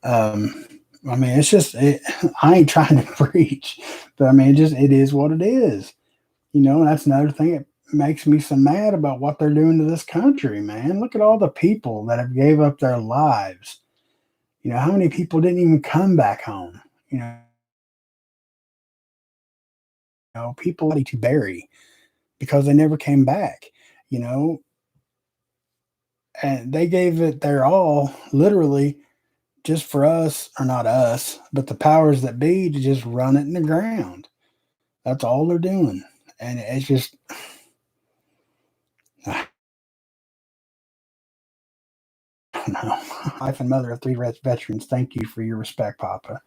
I mean, it's just, I ain't trying to preach, but I mean, it is what it is. You know, and that's another thing that makes me so mad about what they're doing to this country, man. Look at all the people that have gave up their lives. You know, how many people didn't even come back home? People to bury because they never came back, you know, and they gave it their all, literally, just for us, or not us, but the powers that be to just run it in the ground. That's all they're doing. And it's just, I don't know. Wife and mother of 3 veterans, thank you for your respect, Papa.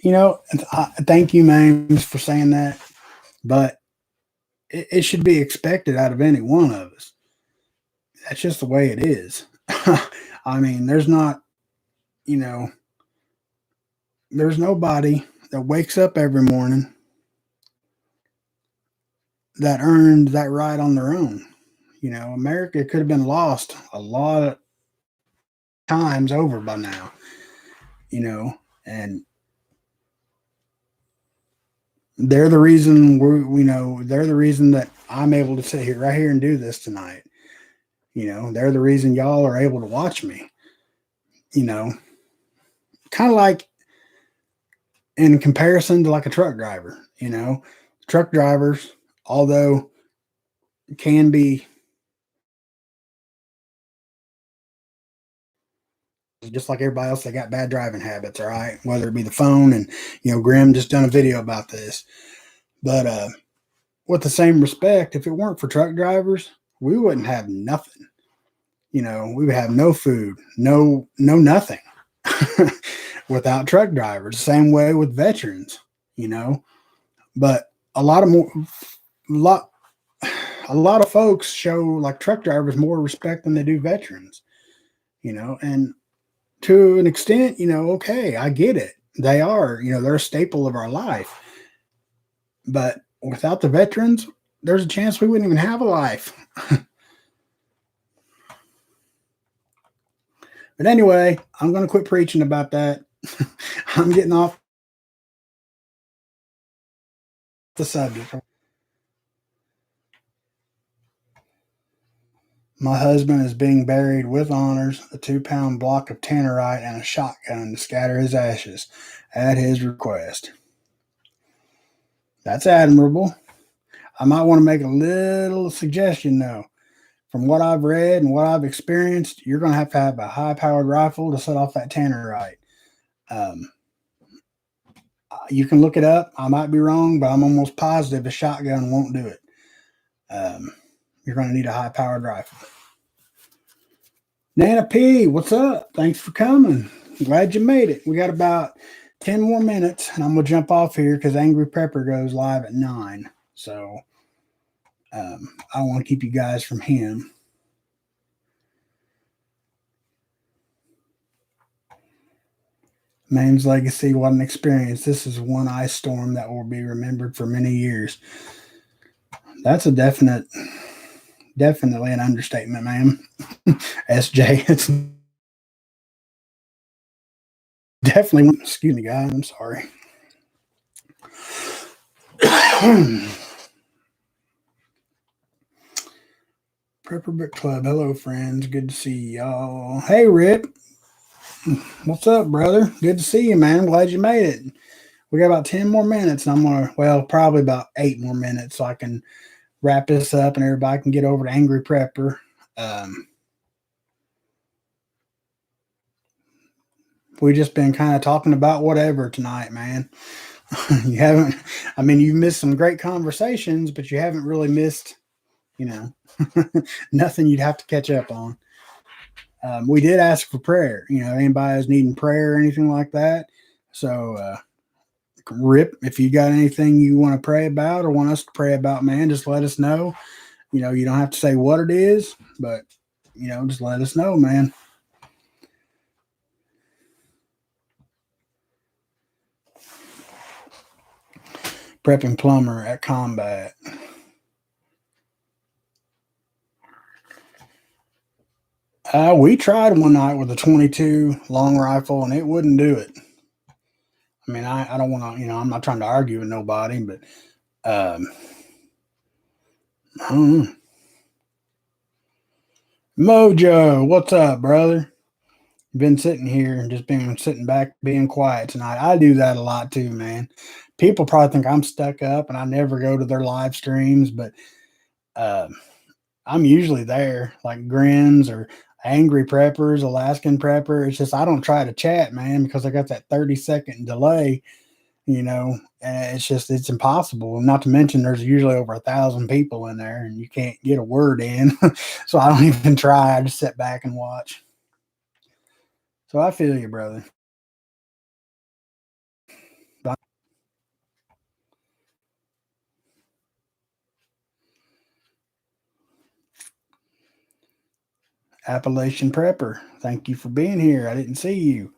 You know, thank you, Mames, for saying that. But it should be expected out of any one of us. That's just the way it is. I mean, there's not, you know, there's nobody that wakes up every morning that earned that right on their own. You know, America could have been lost a lot of times over by now, you know, and they're the reason they're the reason that I'm able to sit here right here and do this tonight. You know, they're the reason y'all are able to watch me. You know, kind of like in comparison to like a truck driver, you know, truck drivers, although can be just like everybody else, they got bad driving habits, all right, whether it be the phone. And, you know, Grim just done a video about this. But with the same respect, if it weren't for truck drivers, we wouldn't have nothing. You know, we would have no food, no nothing without truck drivers. Same way with veterans, you know. But a lot of folks show like truck drivers more respect than they do veterans, you know, and to an extent, you know, okay, I get it. They are, you know, they're a staple of our life. But without the veterans, there's a chance we wouldn't even have a life. But anyway, I'm going to quit preaching about that. I'm getting off the subject. My husband is being buried with honors, a 2-pound block of tannerite, and a shotgun to scatter his ashes at his request. That's admirable. I might want to make a little suggestion, though. From what I've read and what I've experienced, you're going to have a high-powered rifle to set off that tannerite. You can look it up. I might be wrong, but I'm almost positive a shotgun won't do it. You're going to need a high-powered rifle. Nana P, what's up? Thanks for coming. Glad you made it. We got about 10 more minutes, and I'm going to jump off here because Angry Prepper goes live at 9. So I want to keep you guys from him. Maine's legacy, what an experience. This is one ice storm that will be remembered for many years. That's a definitely an understatement, ma'am. SJ, it's definitely. Excuse me, guys. I'm sorry. Prepper Book Club. Hello, friends. Good to see y'all. Hey, Rip. What's up, brother? Good to see you, man. I'm glad you made it. We got about 10 more minutes, and I'm going to, well, probably about 8 more minutes so I can wrap this up and everybody can get over to Angry Prepper. We've just been kind of talking about whatever tonight, man. You haven't, I mean, you've missed some great conversations, but you haven't really missed, nothing you'd have to catch up on. We did ask for prayer, anybody's needing prayer or anything like that. So, Rip, if you got anything you want to pray about or want us to pray about, man, just let us know. You don't have to say what it is, but, just let us know, man. Prepping plumber at combat. We tried one night with a 22 long rifle, and it wouldn't do it. I mean, I don't want to, I'm not trying to argue with nobody, but I don't know. Mojo, what's up, brother? Been sitting here and just been sitting back, being quiet tonight. I do that a lot too, man. People probably think I'm stuck up and I never go to their live streams, but I'm usually there, like Grins or Angry Preppers, Alaskan Prepper. It's just I don't try to chat, man, because I got that 30-second delay, and it's impossible. Not to mention there's usually over 1,000 people in there and you can't get a word in. So I don't even try. I just sit back and watch. So I feel you, brother. Appalachian Prepper, thank you for being here. I didn't see you.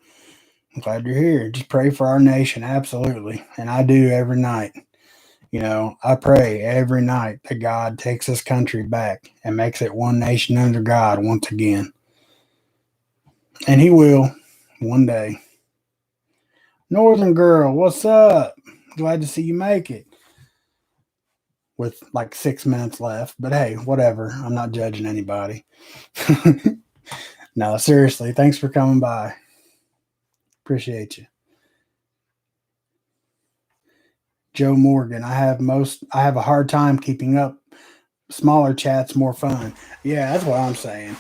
I'm glad you're here. Just pray for our nation, absolutely. And I do every night. I pray every night that God takes this country back and makes it one nation under God once again. And He will one day. Northern Girl, what's up? Glad to see you make it. With like 6 minutes left, but hey, whatever. I'm not judging anybody. No, seriously, thanks for coming by. Appreciate you. Joe Morgan, I have a hard time keeping up. Smaller chats more fun. Yeah, that's what I'm saying.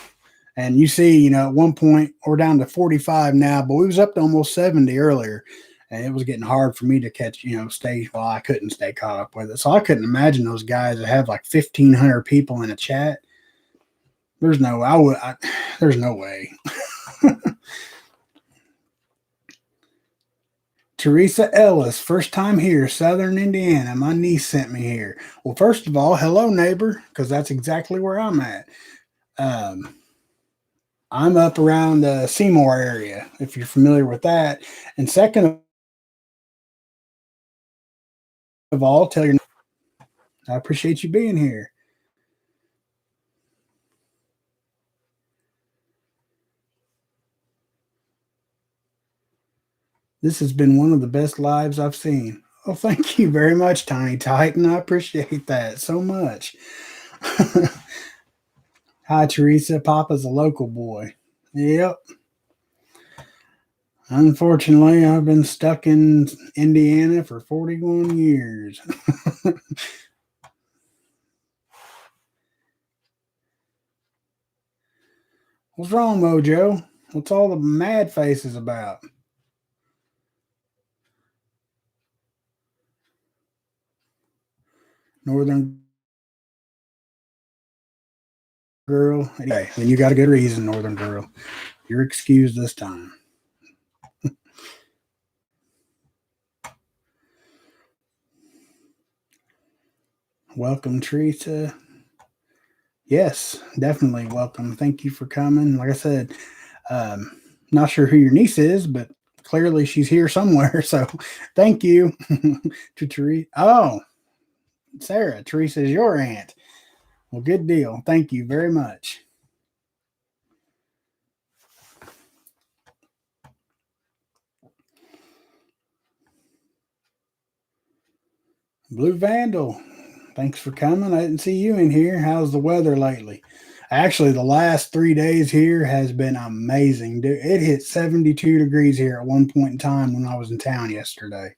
And you see, at one point we're down to 45 now, but we was up to almost 70 earlier. And it was getting hard for me to catch, I couldn't stay caught up with it. So I couldn't imagine those guys that have like 1,500 people in a chat. There's no way. Teresa Ellis, first time here, Southern Indiana. My niece sent me here. Well, first of all, hello, neighbor, because that's exactly where I'm at. I'm up around the Seymour area, if you're familiar with that. And second of all, I appreciate you being here. This has been one of the best lives I've seen. Oh, thank you very much, Tiny Titan. I appreciate that so much. Hi, Teresa. Papa's a local boy. Yep. Unfortunately, I've been stuck in Indiana for 41 years. What's wrong, Mojo? What's all the mad faces about? Northern Girl. Hey, then you got a good reason, Northern Girl. You're excused this time. Welcome, Teresa. Yes, definitely welcome. Thank you for coming. Like I said, not sure who your niece is, but clearly she's here somewhere. So thank you to Teresa. Oh, Sarah, Teresa's your aunt. Well, good deal. Thank you very much. Blue Vandal, thanks for coming. I didn't see you in here. How's the weather lately? Actually, the last 3 days here has been amazing. Dude, it hit 72 degrees here at one point in time when I was in town yesterday.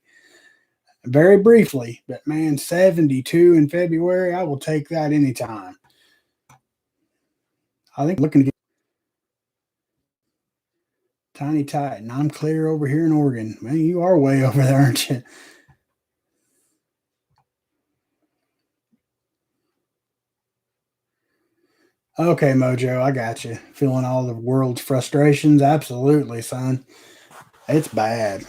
Very briefly, but man, 72 in February, I will take that anytime. I think looking to get Tiny Titan. I'm clear over here in Oregon. Man, you are way over there, aren't you? Okay, Mojo, I got you. Feeling all the world's frustrations? Absolutely, son. It's bad.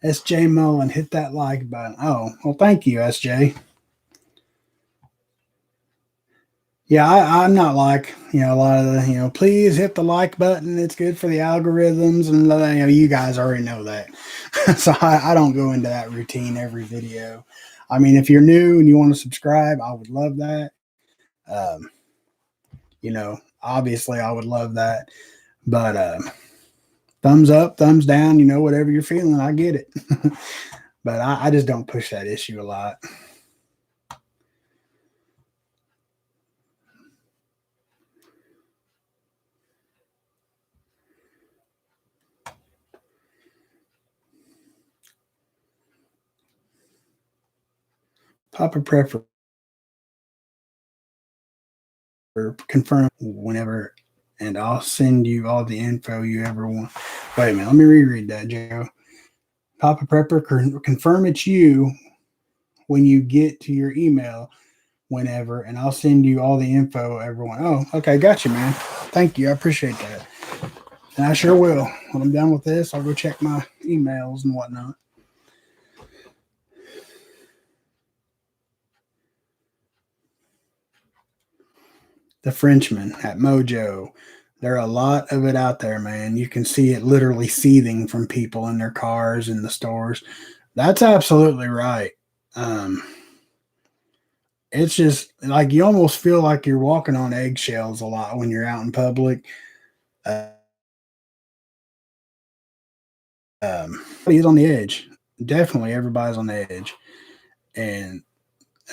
SJ Mullen, hit that like button. Oh, well, thank you, SJ. Yeah, I'm not like, a lot of the, please hit the like button. It's good for the algorithms. And, you guys already know that. So I don't go into that routine every video. I mean, if you're new and you want to subscribe, I would love that. Obviously I would love that. But thumbs up, thumbs down, whatever you're feeling, I get it. But I just don't push that issue a lot. Papa Prepper confirm whenever, and I'll send you all the info you ever want. Wait a minute, let me reread that, Joe. Papa Prepper, confirm it's you when you get to your email whenever, and I'll send you all the info everyone. Oh, okay, got you, man. Thank you, I appreciate that. And I sure will. When I'm done with this, I'll go check my emails and whatnot. The Frenchman at Mojo. There are a lot of it out there, man. You can see it literally seething from people in their cars in the stores. That's absolutely right. It's just like you almost feel like you're walking on eggshells a lot when you're out in public. He's on the edge. Definitely, everybody's on the edge, and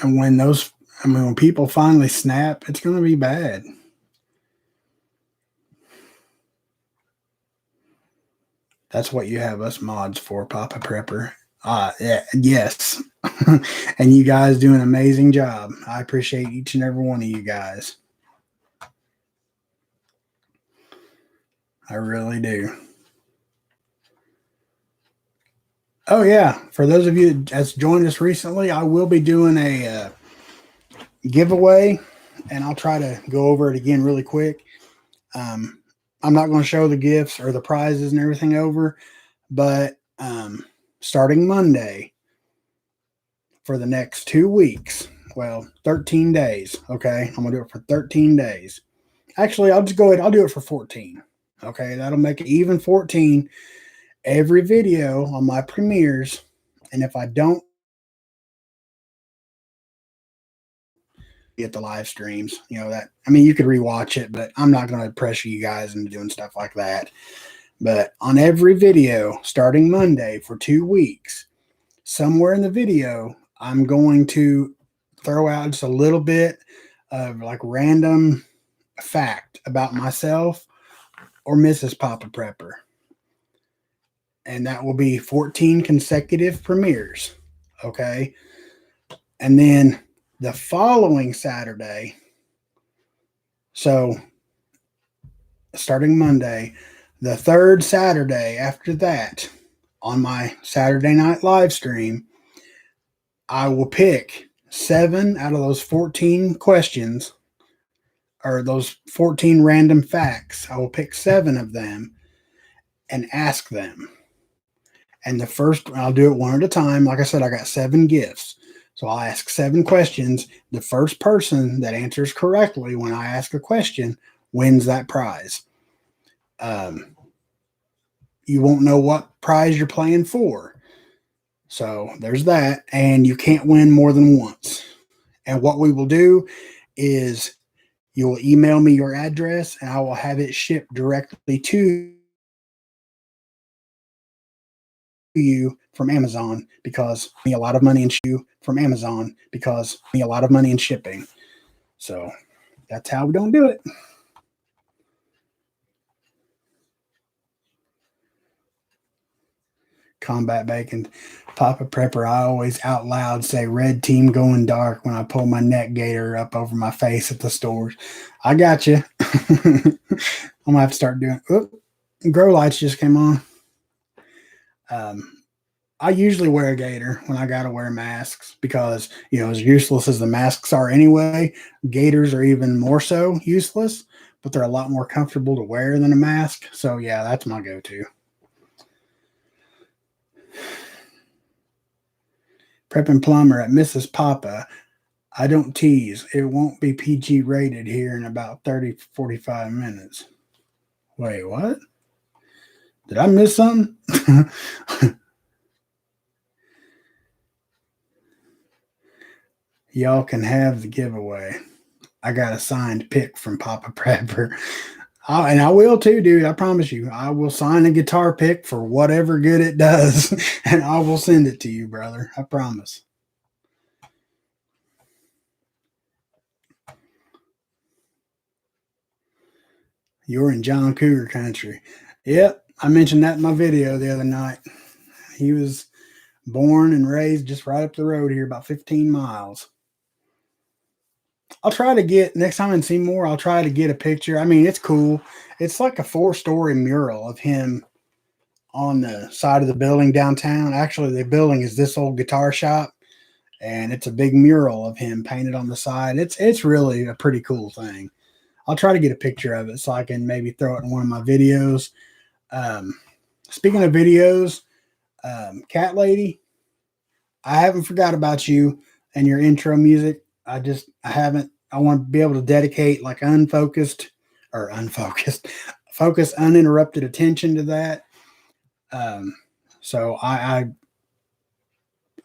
when people finally snap, it's going to be bad. That's what you have us mods for, Papa Prepper. Yeah, yes. And you guys do an amazing job. I appreciate each and every one of you guys. I really do. Oh, yeah. For those of you that's joined us recently, I will be doing a giveaway, and I'll try to go over it again really quick. I'm not going to show the gifts or the prizes and everything over, but starting Monday for the next 2 weeks, 13 days, okay? I'm going to do it for 13 days. Actually, I'll just go ahead. I'll do it for 14. Okay, that'll make it even 14. Every video on my premieres, and if I don't get the live streams, you could rewatch it, but I'm not going to pressure you guys into doing stuff like that. But on every video, starting Monday for 2 weeks, somewhere in the video, I'm going to throw out just a little bit of like random fact about myself or Mrs. Papa Prepper. And that will be 14 consecutive premieres. Okay. And then the following Saturday, so starting Monday, the third Saturday after that, on my Saturday night live stream, I will pick 7 out of those 14 questions, or those 14 random facts. I will pick 7 of them and ask them. And I'll do it one at a time. Like I said, I got 7 gifts. So I'll ask 7 questions. The first person that answers correctly when I ask a question wins that prize. You won't know what prize you're playing for. So there's that. And you can't win more than once. And what we will do is you will email me your address and I will have it shipped directly to you from Amazon because me a lot of money in shipping. So that's how we don't do it. Combat Bacon, Papa Prepper, I always out loud say red team going dark when I pull my neck gaiter up over my face at the stores. I got you. I'm gonna have to start doing. Grow lights just came on. I usually wear a gaiter when I gotta wear masks because as useless as the masks are anyway, gaiters are even more so useless, but they're a lot more comfortable to wear than a mask. So yeah, that's my go-to. Prep and Plumber at Mrs. Papa. I don't tease. It won't be PG rated here in about 30-45 minutes. Wait, what? Did I miss something? Y'all can have the giveaway. I got a signed pick from Papa Prepper. And I will too, dude. I promise you. I will sign a guitar pick for whatever good it does, and I will send it to you, brother. I promise. You're in John Cougar country. Yep, I mentioned that in my video the other night. He was born and raised just right up the road here, about 15 miles. I'll try to get, next time in Seymour, I'll try to get a picture. I mean, it's cool. It's like a 4-story mural of him on the side of the building downtown. Actually, the building is this old guitar shop, and it's a big mural of him painted on the side. It's really a pretty cool thing. I'll try to get a picture of it so I can maybe throw it in one of my videos. Speaking of videos, Cat Lady, I haven't forgot about you and your intro music. I haven't. I want to be able to dedicate like focus uninterrupted attention to that. So I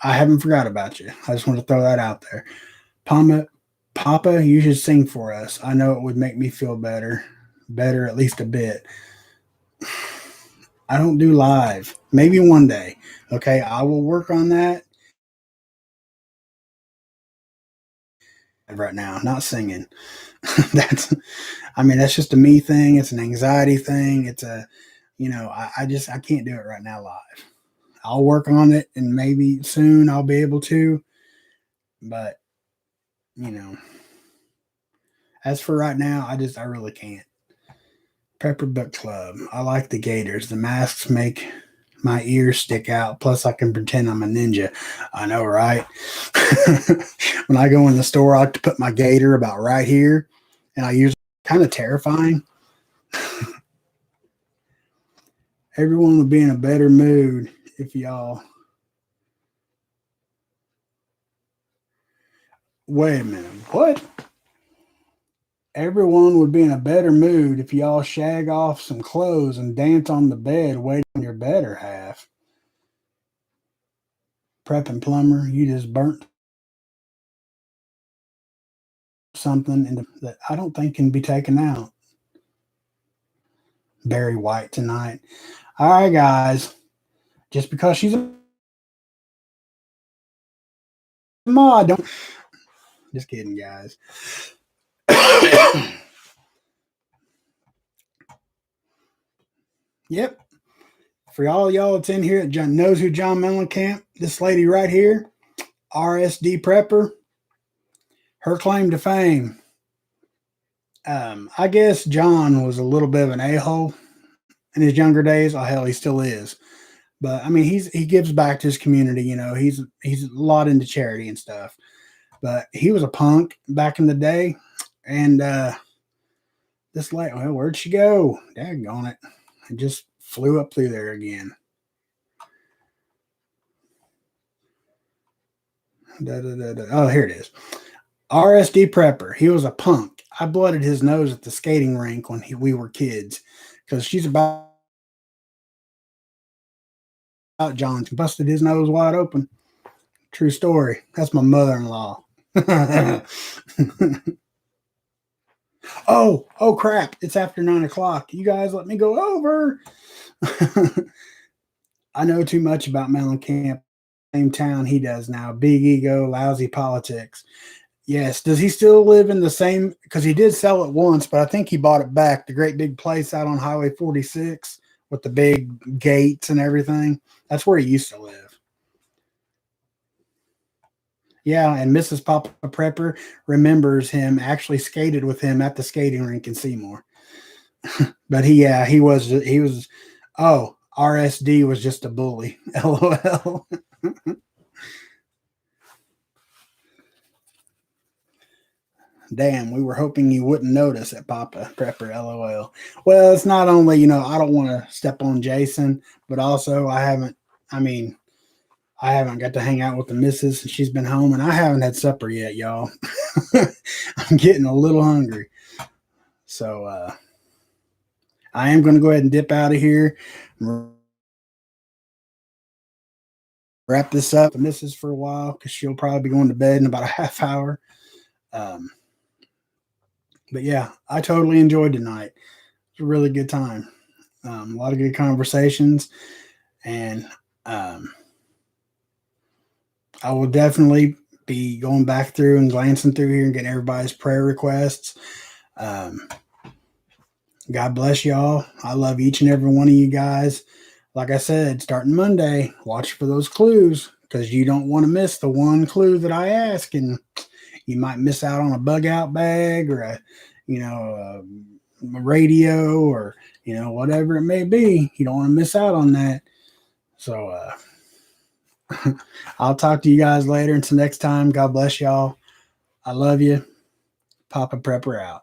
haven't forgot about you. I just want to throw that out there. Papa, you should sing for us. I know it would make me feel better at least a bit. I don't do live. Maybe one day. Okay, I will work on that. Right now, not singing. that's just a me thing. It's an anxiety thing. It's I can't do it right now live. I'll work on it and maybe soon I'll be able to. But, as for right now, I really can't. Prepper Book Club. I like the gaiters. The masks make my ears stick out. Plus, I can pretend I'm a ninja. I know, right? When I go in the store, I like to put my gaiter about right here, and I use kind of terrifying. Everyone would be in a better mood if y'all. Wait a minute. What? Everyone would be in a better mood if y'all shag off some clothes and dance on the bed waiting on your better half. Prep and Plumber, you just burnt something that I don't think can be taken out. Barry White tonight. All right, guys. Just because she's a mod, don't. Just kidding, guys. Yep. For all y'all that's in here that knows who John Mellencamp, this lady right here, RSD Prepper, her claim to fame. I guess John was a little bit of an a-hole in his younger days. Oh, hell, he still is. But I mean, he gives back to his community. He's a lot into charity and stuff. But he was a punk back in the day, and this lady, well, where'd she go? Daggone it! It just flew up through there again. Oh, here it is. RSD Prepper. He was a punk. I blooded his nose at the skating rink when we were kids because she's about John busted his nose wide open. True story. That's my mother-in-law. Oh crap. It's after 9 o'clock. You guys let me go over. I know too much about Mellencamp. Same town he does now. Big ego, lousy politics. Yes. Does he still live in the same? Because he did sell it once, but I think he bought it back. The great big place out on Highway 46 with the big gates and everything. That's where he used to live. Yeah, and Mrs. Papa Prepper remembers him, actually skated with him at the skating rink in Seymour. But he was oh, RSD was just a bully. LOL. Damn, we were hoping you wouldn't notice at Papa Prepper. LOL. Well, it's not only, I don't want to step on Jason, but also I mean, I haven't got to hang out with the missus. She's been home, and I haven't had supper yet, y'all. I'm getting a little hungry. So I am going to go ahead and dip out of here. Wrap this up. The missus for a while because she'll probably be going to bed in about a half hour. But yeah, I totally enjoyed tonight. It was a really good time. A lot of good conversations. And I will definitely be going back through and glancing through here and getting everybody's prayer requests. God bless y'all. I love each and every one of you guys. Like I said, starting Monday, watch for those clues because you don't want to miss the one clue that I ask, and you might miss out on a bug out bag or a radio or whatever it may be. You don't want to miss out on that. So I'll talk to you guys later. Until next time, God bless y'all. I love you. Papa Prepper out.